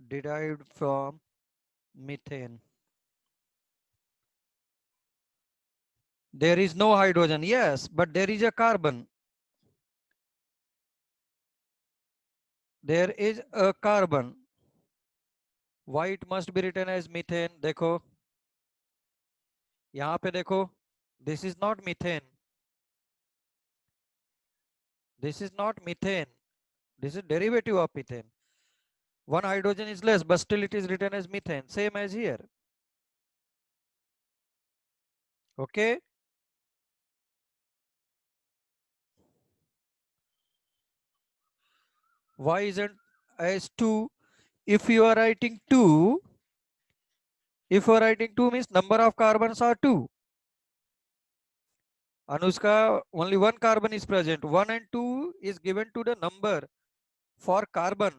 derived from methane. There is no hydrogen, yes, but there is a carbon. There is a carbon. Why it must be written as methane? देखो, यहाँ पे देखो, this is not methane. This is not methane. This is derivative of methane. One hydrogen is less, but still it is written as methane. Same as here. Okay. Why isn't as 2? If you are writing 2, if you are writing 2 means number of carbons are 2. Anushka, only one carbon is present. 1 and 2 is given to the number for carbon.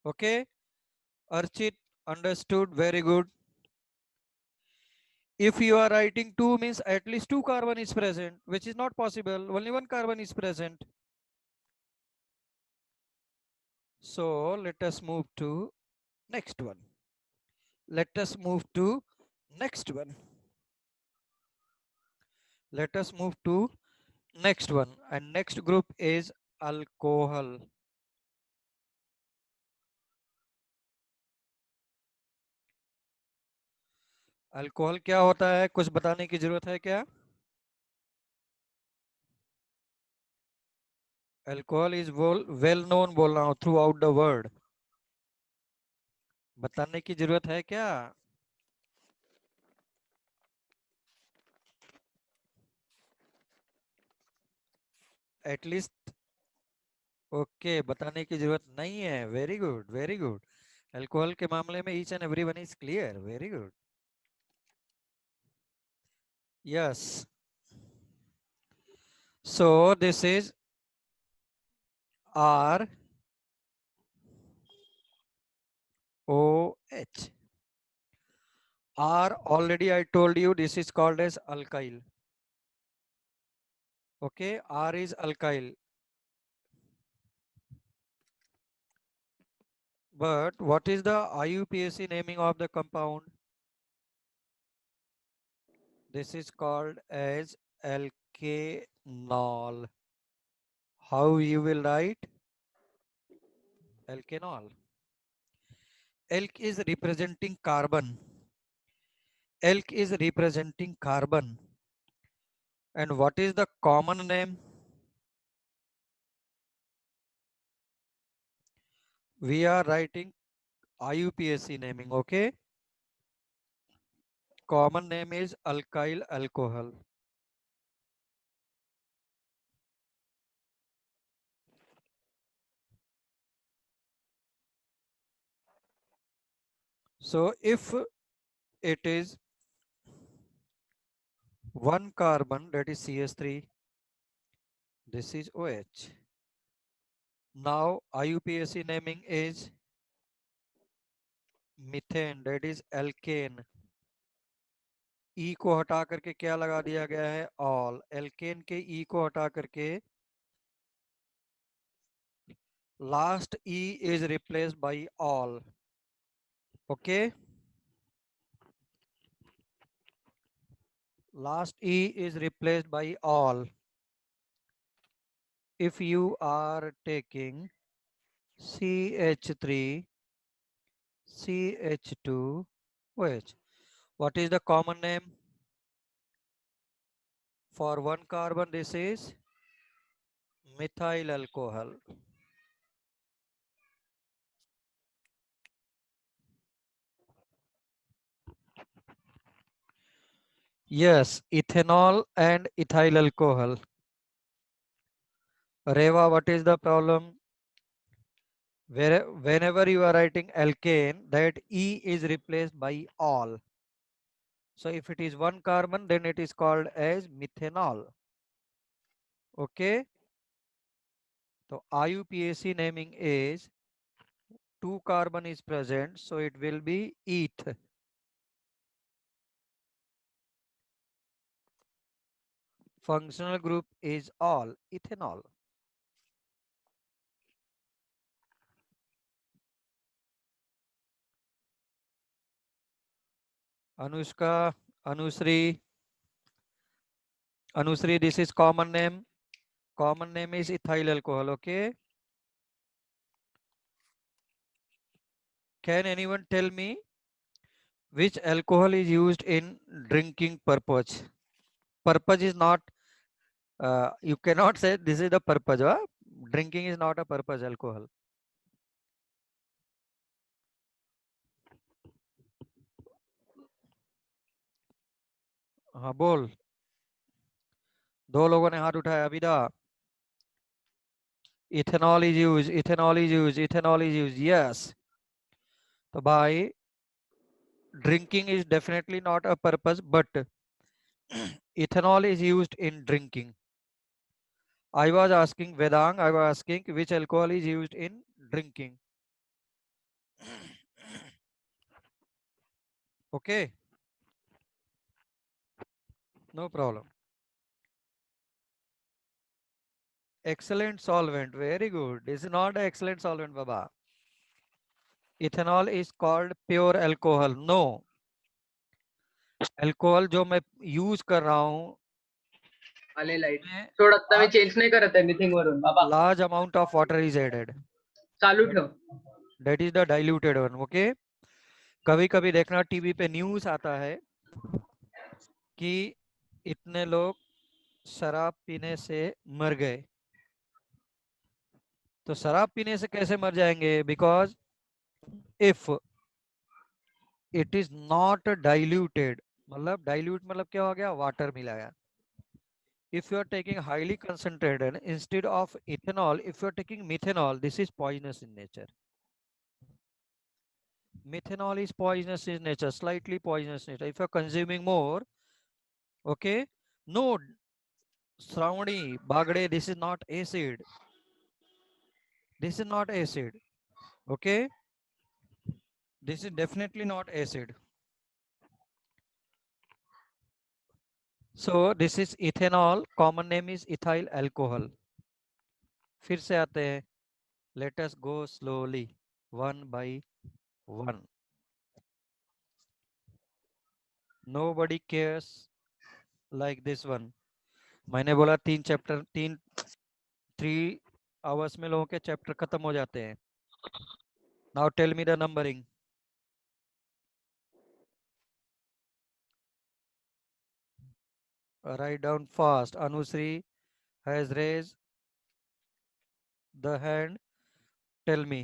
Okay. Archit, understood. Very good. If you are writing 2 means at least 2 carbon is present, which is not possible. Only one carbon is present. So let us move to next one. Let us move to next one. Let us move to next one. And next group is alcohol. Alcohol क्या होता है, कुछ बताने की जरूरत है क्या? Alcohol is well known बोल रहा हूं थ्रू आउट द वर्ल्ड. बताने की जरूरत है क्या? एटलीस्ट ओके, बताने की जरूरत नहीं है. Very good, very good. Alcohol के मामले में each and everyone is clear. Very good. Yes. So this is R O H. R, already I told you this is called as alkyl. Okay, R is alkyl. But what is the IUPAC naming of the compound? This is called as alkanol. How you will write? Alkanol. Alk is representing carbon. Alk is representing carbon. And what is the common name? We are writing IUPAC naming, okay? Common name is alkyl alcohol. So if it is one carbon, that is CH3, this is OH. Now IUPAC naming is methane, that is alkane. E को हटा करके क्या लगा दिया गया है? All. Alkene के E को हटा करके last E is replaced by all. Okay. Last E is replaced by all. if you are taking CH3, CH2, OH, what is the common name? For one carbon, this is methyl alcohol. Yes, ethanol and ethyl alcohol. Reva, what is the problem? Whenever you are writing alkane, that E is replaced by all. So if it is one carbon, then it is called as methanol. Okay. So IUPAC naming is 2 carbon is present, so it will be eth. Functional group is all ethanol. Anushka, Anusri, Anusri, this is common name. Common name is ethyl alcohol. Okay. Can anyone tell me which alcohol is used in drinking purpose? Purpose is not, you cannot say this is the purpose. Huh? Drinking is not a purpose alcohol. हाँ बोल, दो लोगों ने हाथ उठाया विदा. Ethanol is used, ethanol is used, ethanol is used. Yes. So by drinking is definitely not a purpose, but ethanol is used in drinking. I was asking Vedang, I was asking which alcohol is used in drinking. Okay. No problem. Excellent solvent. Very good. This is not an excellent solvent, Baba. Ethanol is called pure alcohol. No. Alcohol जो मैं use कर रहा हूँ आले light सोड आता मी change नाही करत आहे मिथिंग वरून बाबा large amount of water is added. चालू ठेव. That is the diluted one. Okay. कभी कभी देखना टीवी पे न्यूज आता है कि इतने लोग शराब पीने से मर गए. तो शराब पीने से कैसे मर जाएंगे? Because if it is not diluted, मतलब डाइल्यूट मतलब क्या हो गया? वाटर मिलाया. If you are taking highly concentrated instead of ethanol, if you are taking methanol, this is poisonous in nature. Methanol is poisonous in nature, slightly poisonous in nature. If you are consuming more, okay, no, Shravani, Bagde, this is not acid. This is not acid. Okay, this is definitely not acid. So this is ethanol. Common name is ethyl alcohol. फिर से आते हैं. Let us go slowly, one by one. Nobody cares like this one. मैंने बोला 3 hours में लोगों के chapter खत्म हो जाते हैं. Now tell me the numbering. Write down fast. Anusri has raised the hand. Tell me.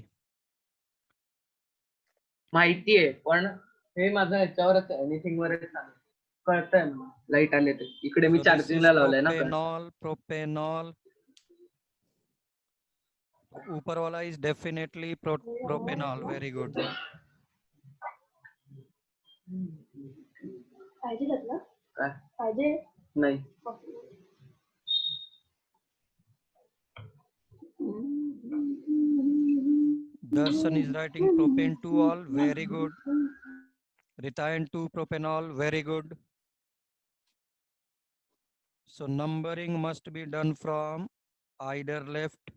माहिती आहे पण हे माझं ह्याच्यावरच आहे एनिथिंग वरच चालू कळतंय मला लाईट आले ते इकडे मी So this चार्जिंगला is लावलंय ना propanol, propanol. ऊपर वाला is definitely propanol. Very good. काय नाही Darshan is writing propane 2 all. Very good. Ritayan 2 propanol. Very good. So numbering must be done from either left,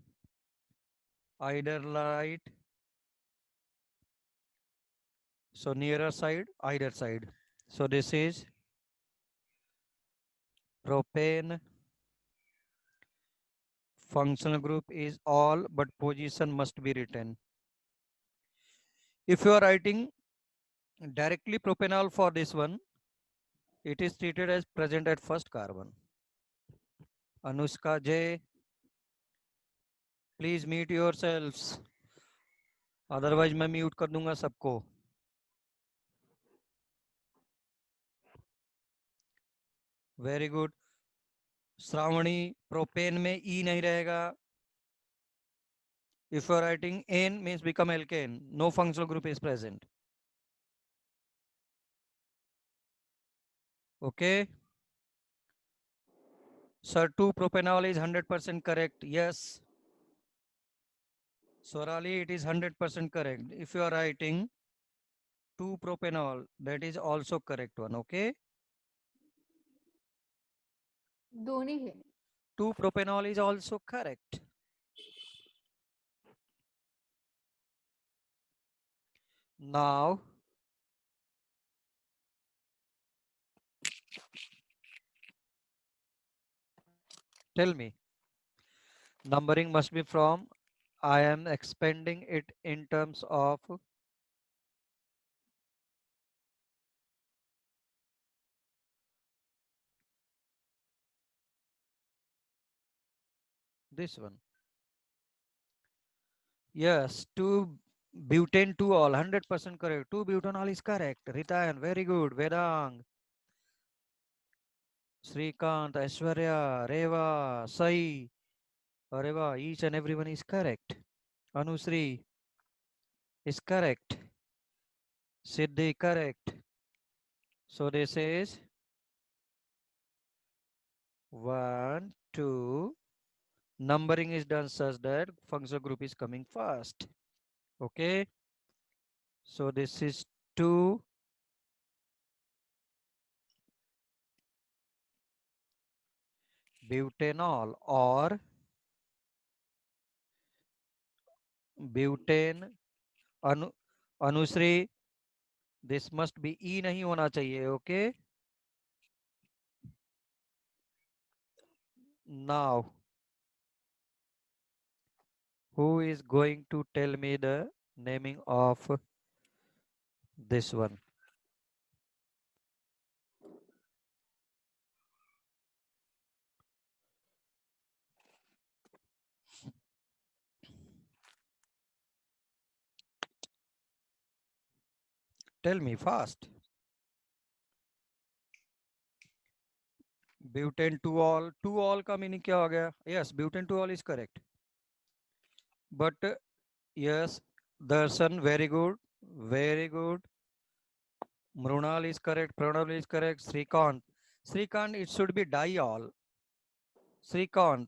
either right. So nearer side, either side. So this is propane Functional group is all, but position must be written. If you are writing directly propanol for this one, it is treated as present at first carbon. Anushka J, please mute yourselves. Otherwise मैं mute कर दूंगा सबको. Very good. Shravani, propane में E नहीं रहेगा. If you are writing N means become alkane. No functional group is present. Okay. Sir, 2-propanol is 100% correct. Yes. Sorali, it is 100% correct. If you are writing 2-propanol, that is also correct one. Okay. दोनों है. 2-propanol is also correct. Now, tell me, numbering must be from, I am expanding it in terms of this one. Yes, 2-butane 2-all, 100% correct. 2-butanol is correct. Ritayan, very good. Vedang, Srikant, Aishwarya, Reva, Sai, Reva, each and everyone is correct. Anusri is correct. Siddhi correct. So this is 1, 2. Numbering is done such that functional group is coming first. Okay. So this is 2. Butanol or butane. Anusri, this must be E नहीं होना चाहिए. Okay. Now, who is going to tell me the naming of this one? Tell me fast. Butane 2-all. 2-all का meaning क्या हो गया? Yes, butane 2-all is correct. But yes, Darshan, very good. Very good. Mrunal is correct. Pranav is correct. Srikant. Srikant, it should be diol. Srikant.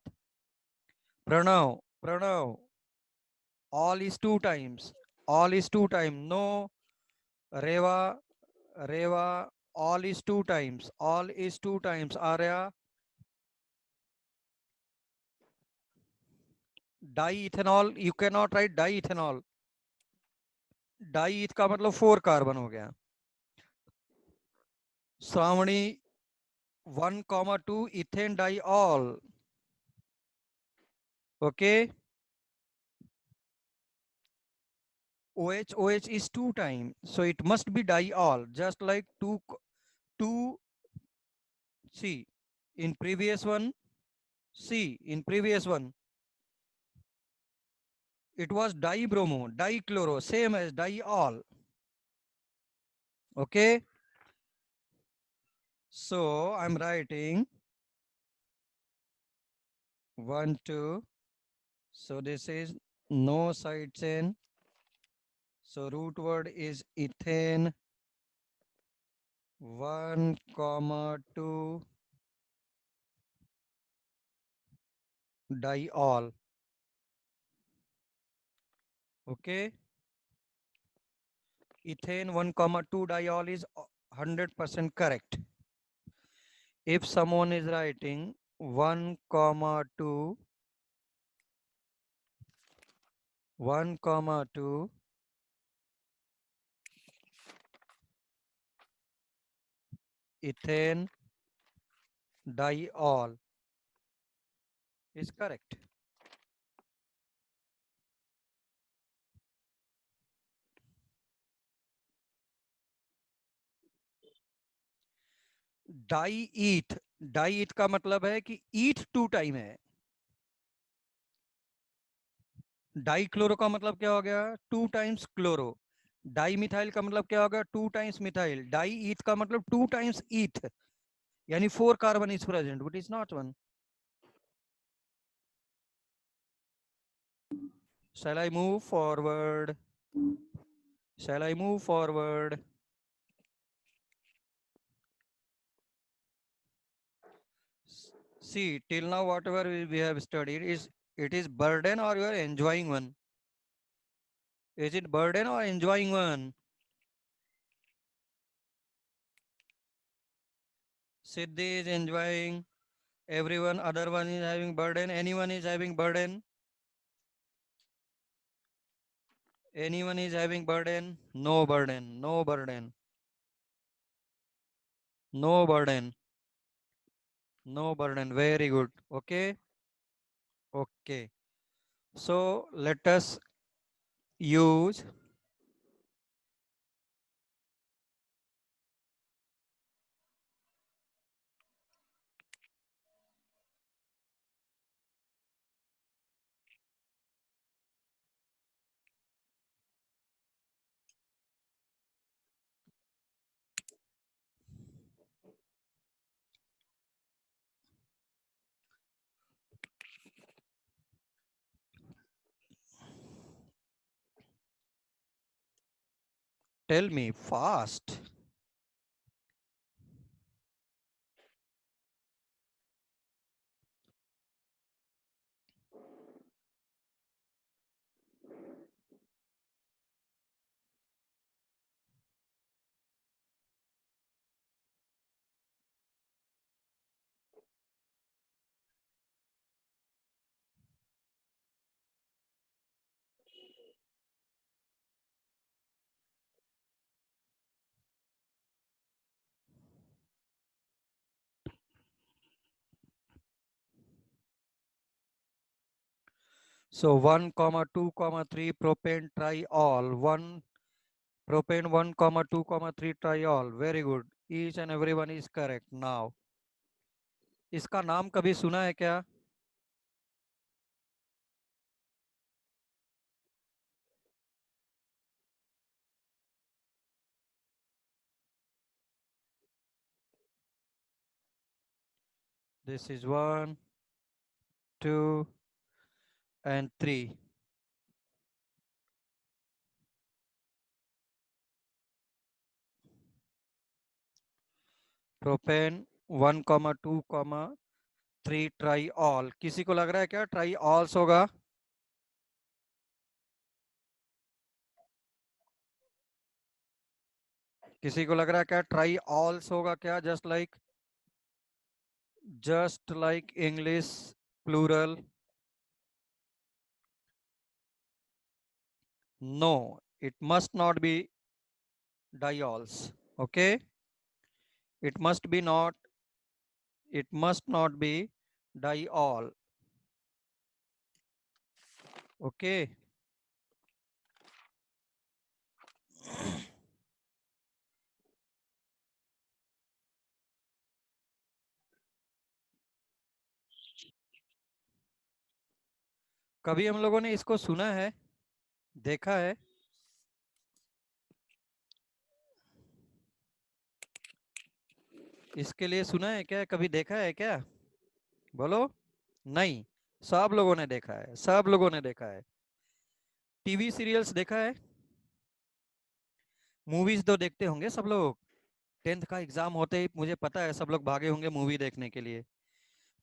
Pranav. All is 2 times. All is 2 times. No. Reva. All is 2 times. All is 2 times. Arya. Diethanol. You cannot write diethanol. Di का मतलब 4 carbon हो गया. Shravani 1,2 ethane diol. Okay. OH is 2 times, so it must be diol, just like 2 C in previous one. In previous one it was dibromo, dichloro, same as diol. Okay, so I'm writing 1, 2. So this is no side chain. So root word is ethane. 1, 2 diol. Okay. Ethane 1, 2 diol is 100% correct. If someone is writing 1, 2, 1, 2 ethane diol is correct. Di eth का मतलब है कि eth 2 time है। Di chloro का मतलब क्या हो गया? 2 टाइम्स क्लोरो। डाई मिथाइल का मतलब क्या हो गया? 2 टाइम्स मिथाइल। डाई ईथ का मतलब 2 टाइम्स ईथ, यानी 4 carbon is present, but is not 1. Shall I move forward? Shall I move forward? See, till now whatever we have studied, is it is burden or you are enjoying one? Is it burden or enjoying one? Siddhi is enjoying, everyone other one is having burden, anyone is having burden? Anyone is having burden? No burden, no burden, no burden, no burden. Very good. Okay. Okay. So let us use tell me fast. So 1, 2, 3 propane triol. 1 propane 1, 2, 3 triol. Very good. Each and everyone is correct. Now, इसका नाम कभी सुना है क्या? This is 1, 2, and 3. Propane 1, 2, 3 triol. किसी को लग रहा है क्या ट्राईऑल्स होगा? किसी को लग रहा है क्या ट्राईऑल्स होगा क्या? just like English plural? No, it must not be diols. Okay, it must not be diol. Okay. कभी हम लोगों ने इसको सुना है, देखा है? इसके लिए सुना है क्या? कभी देखा है क्या? बोलो। नहीं, सब लोगों ने देखा है, सब लोगों ने देखा है। टीवी सीरियल्स देखा है? मूवीज तो देखते होंगे सब लोग। 10th का एग्जाम होते ही मुझे पता है सब लोग भागे होंगे मूवी देखने के लिए।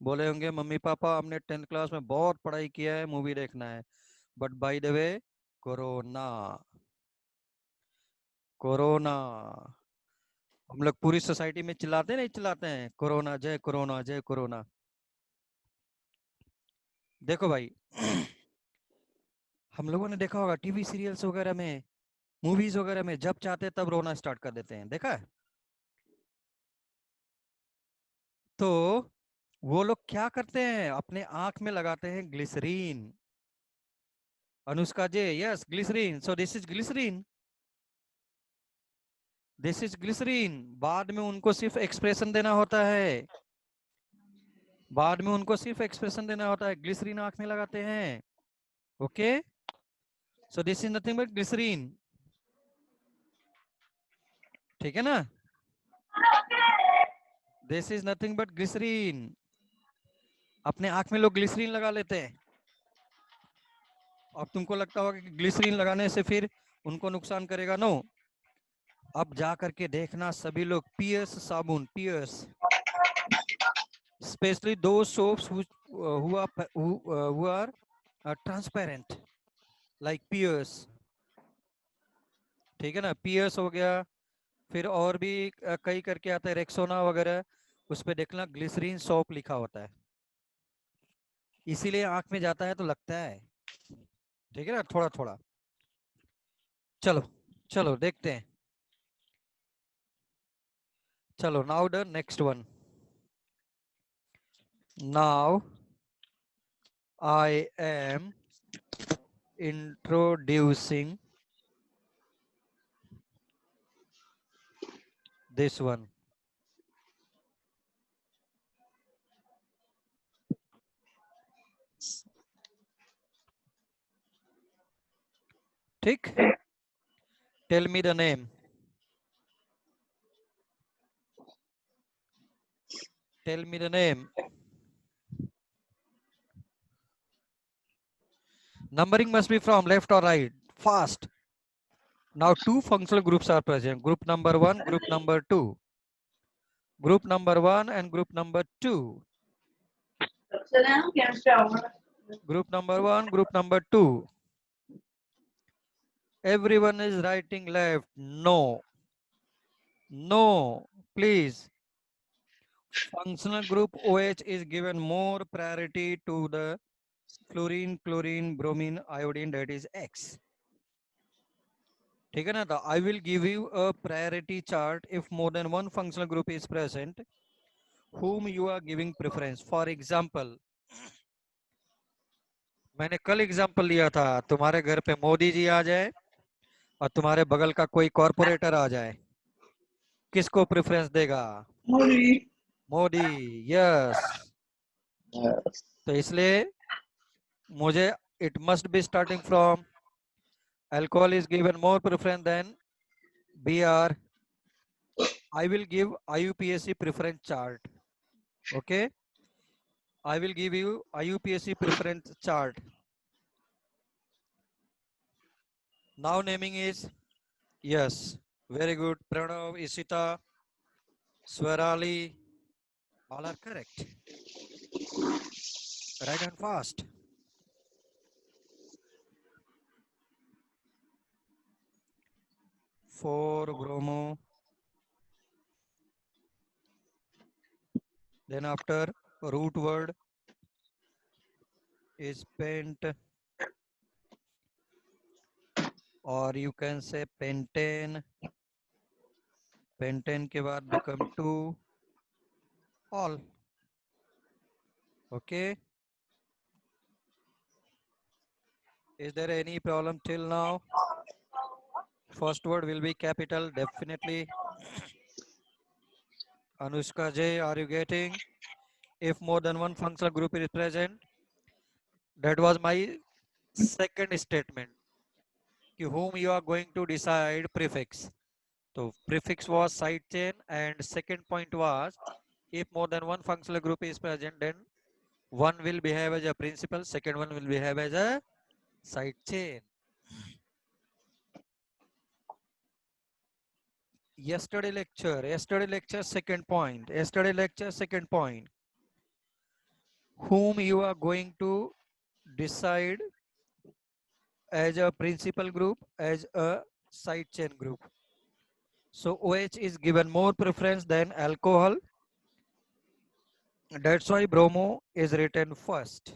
बोले होंगे मम्मी पापा हमने 10th क्लास में बहुत पढ़ाई किया है, मूवी देखना है। But by the way, corona, corona. हम लोग पूरी सोसाइटी में चिल्लाते नहीं चिल्लाते हैं, कोरोना जय कोरोना जय कोरोना। देखो भाई, हम लोगों ने देखा होगा टीवी सीरियल्स वगैरह में, मूवीज वगैरह में, जब चाहते तब रोना स्टार्ट कर देते हैं, देखा है? तो वो लोग क्या करते हैं? अपने आंख में लगाते हैं glycerin. Anushka J, yes glycerin, so this is glycerin. This is glycerin. बाद में उनको सिर्फ एक्सप्रेशन देना होता है, बाद में उनको सिर्फ एक्सप्रेशन देना होता है। ग्लिसरीन आंख में लगाते हैं। Okay, so this is nothing but glycerin. ठीक है ना, this is nothing but glycerin. अपने आंख में लोग ग्लिसरीन लगा लेते हैं। अब तुमको लगता होगा कि ग्लिसरीन लगाने से फिर उनको नुकसान करेगा। नो, अब जा करके देखना सभी लोग पियर्स साबुन, पियर्स, स्पेशली दो soaps who are transparent like Pears. ठीक है ना, पियर्स हो गया, फिर और भी कई करके आता है, रेक्सोना वगैरह, उस पे देखना ग्लिसरीन सोप लिखा होता है, इसीलिए आंख में जाता है तो लगता है। ठीक है ना, थोड़ा थोड़ा। चलो चलो देखते हैं। चलो, now the next one. Now I am introducing this one. ठीक, tell me the name. Tell me the name. Numbering must be from left or right. Fast. Now two functional groups are present. Group number 1, group number 2. Group number 1 and group number 2. Group number 1, group number 2. Everyone is writing left. No. No. Please. Functional group OH is given more priority to the fluorine, chlorine, bromine, iodine, that is X. ठीक है ना, I will give you a priority chart if more than one functional group is present, whom you are giving preference. For example, मैंने कल example लिया था, तुम्हारे घर पे मोदी जी आ जाए और तुम्हारे बगल का कोई कॉर्पोरेटर आ जाए, किसको प्रेफरेंस देगा? मोदी। यस, तो इसलिए मुझे it must be starting from alcohol is given more preference than BR. I will give IUPAC preference chart. Okay, I will give you IUPAC preference chart. Now naming is, yes, very good. Pranav, Isita, Swarali, all are correct. Right and fast. For bromo. Then after root word is pent, or you can say pentane. Pentane के बाद become 2 all. Okay. Is there any problem till now? First word will be capital, definitely. Anushka J, are you getting? If more than one functional group is present, that was my second statement. Whom you are going to decide prefix. So prefix was side chain, and second point was if more than one functional group is present, then one will behave as a principal, second one will behave as a side chain. Yesterday lecture second point. Whom you are going to decide as a principal group, as a side chain group. So OH is given more preference than alcohol. That's why bromo is written first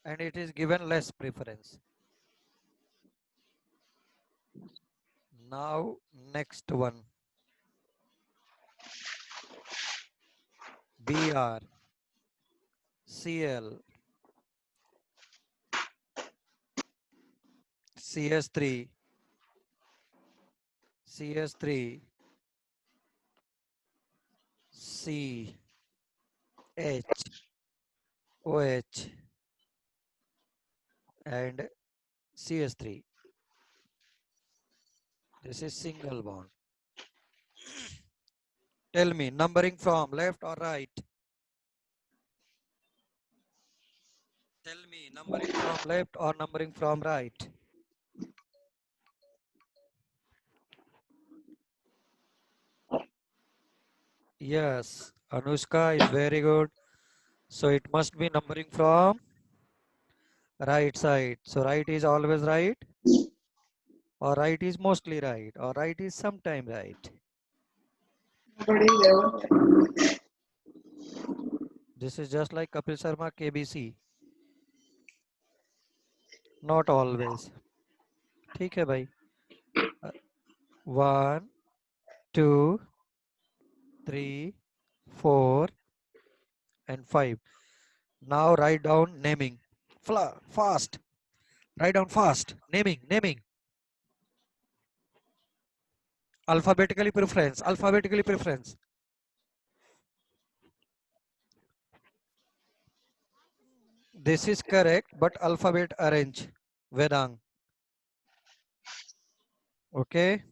and it is given less preference. Now next one. Br, Cl, CS3, C H OH and CH3. This is single bond. Tell me, numbering from left or right? Tell me, numbering from left or numbering from right? Yes, Anushka is very good. So it must be numbering from right side. So right is always right, or right is mostly right, or right is sometime right. This is just like Kapil Sharma KBC. Not always. ठीक है भाई. 1, 2, 3, 4 and 5. Now write down naming. Fast. Write down fast. Naming. Alphabetically preference. This is correct, but alphabet arrange. Vedang. Okay.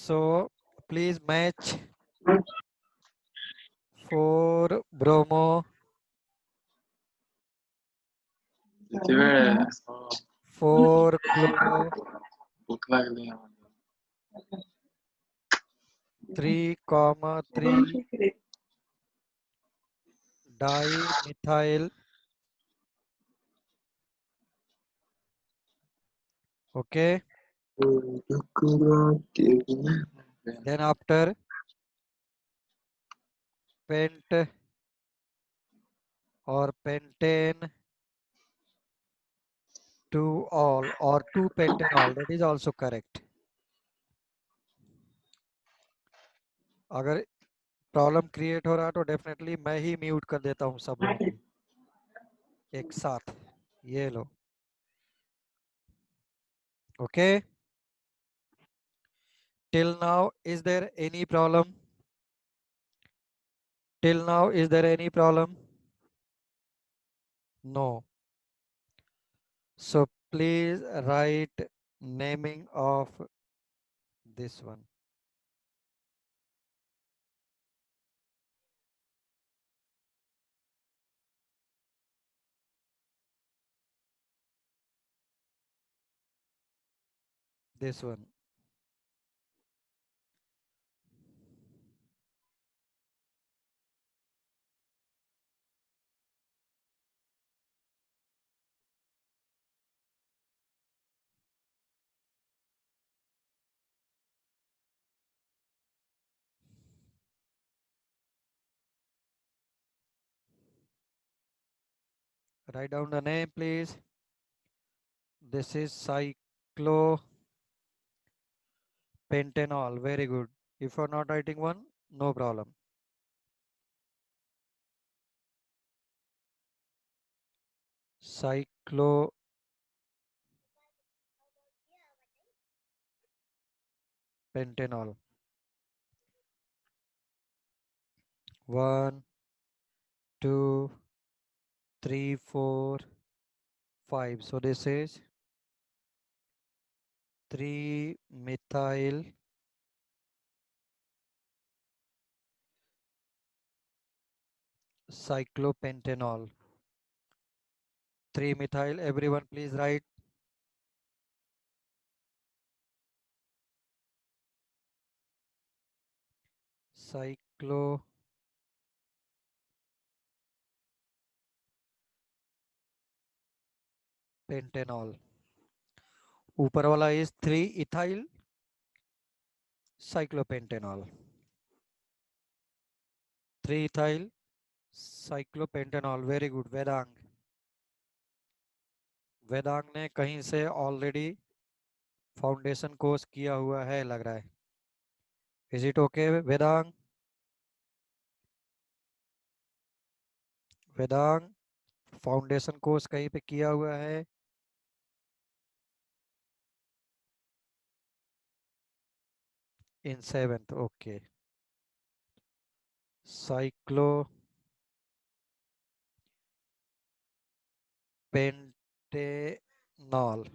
So please match 4 bromo, 4 chloro, 3,3 dimethyl. Okay. Then after pent or pentane to all or 2 pentanol, that is also correct. अगर problem create हो रहा तो definitely मैं ही mute कर देता हूँ सब लोगों को एक साथ. ये लो. Okay. Till now, is there any problem? Till now, is there any problem? No. So please write naming of this one. This one. Write down the name, please. This is cyclopentanol. Very good. If you're not writing one, no problem. Cyclopentanol. 1, 2, 3, 4, 5. So this is 3-methyl cyclopentanol. 3-methyl. Everyone please write. Cyclopentanol. ऊपर वाला is 3-ethyl cyclopentanol. 3-ethyl cyclopentanol. Very good, Vedang. Vedang ने कहीं से already foundation course किया हुआ है लग रहा है. Is it okay Vedang? Vedang foundation course कहीं पे किया हुआ है? इन 7th, okay. Cyclo pentanol,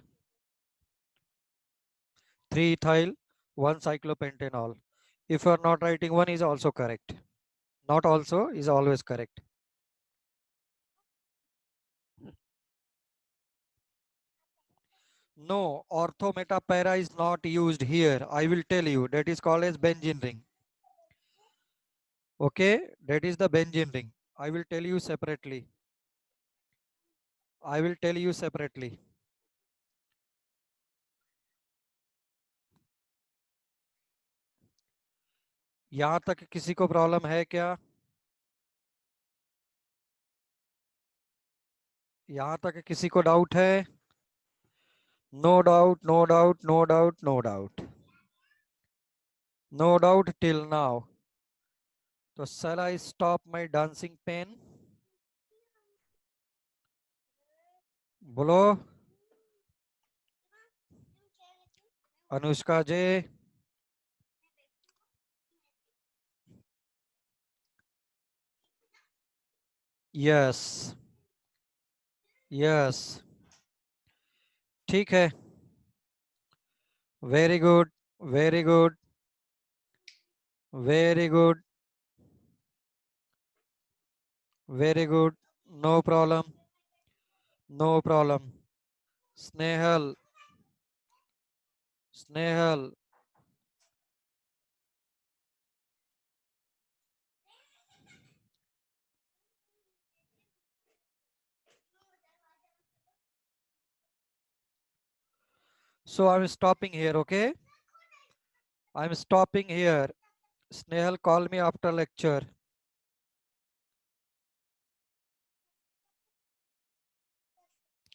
3-ethyl 1-cyclopentanol. If you are not writing one is also correct. Not also is always correct. No, orthometapara is not used here. I will tell you that is called as benzene ring. Okay, that is the benzene ring. I will tell you separately. I will tell you separately. यहाँ तक किसी को problem है क्या? यहाँ तक किसी को डाउट है? No doubt, no doubt, no doubt, no doubt, no doubt till now. So shall I stop my dancing pen? बोलो अनुष्का जी. यस यस, ठीक है. Very good, very good, very good, very good. No problem, no problem. Snehal, Snehal, so I'm stopping here, okay? I'm stopping here. Snehal, call me after lecture.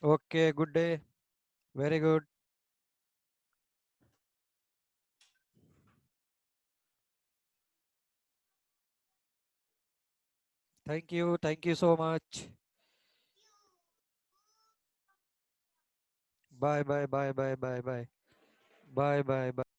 Okay, good day. Very good. Thank you so much. Bye, bye, bye, bye, bye, bye. Bye, bye, bye.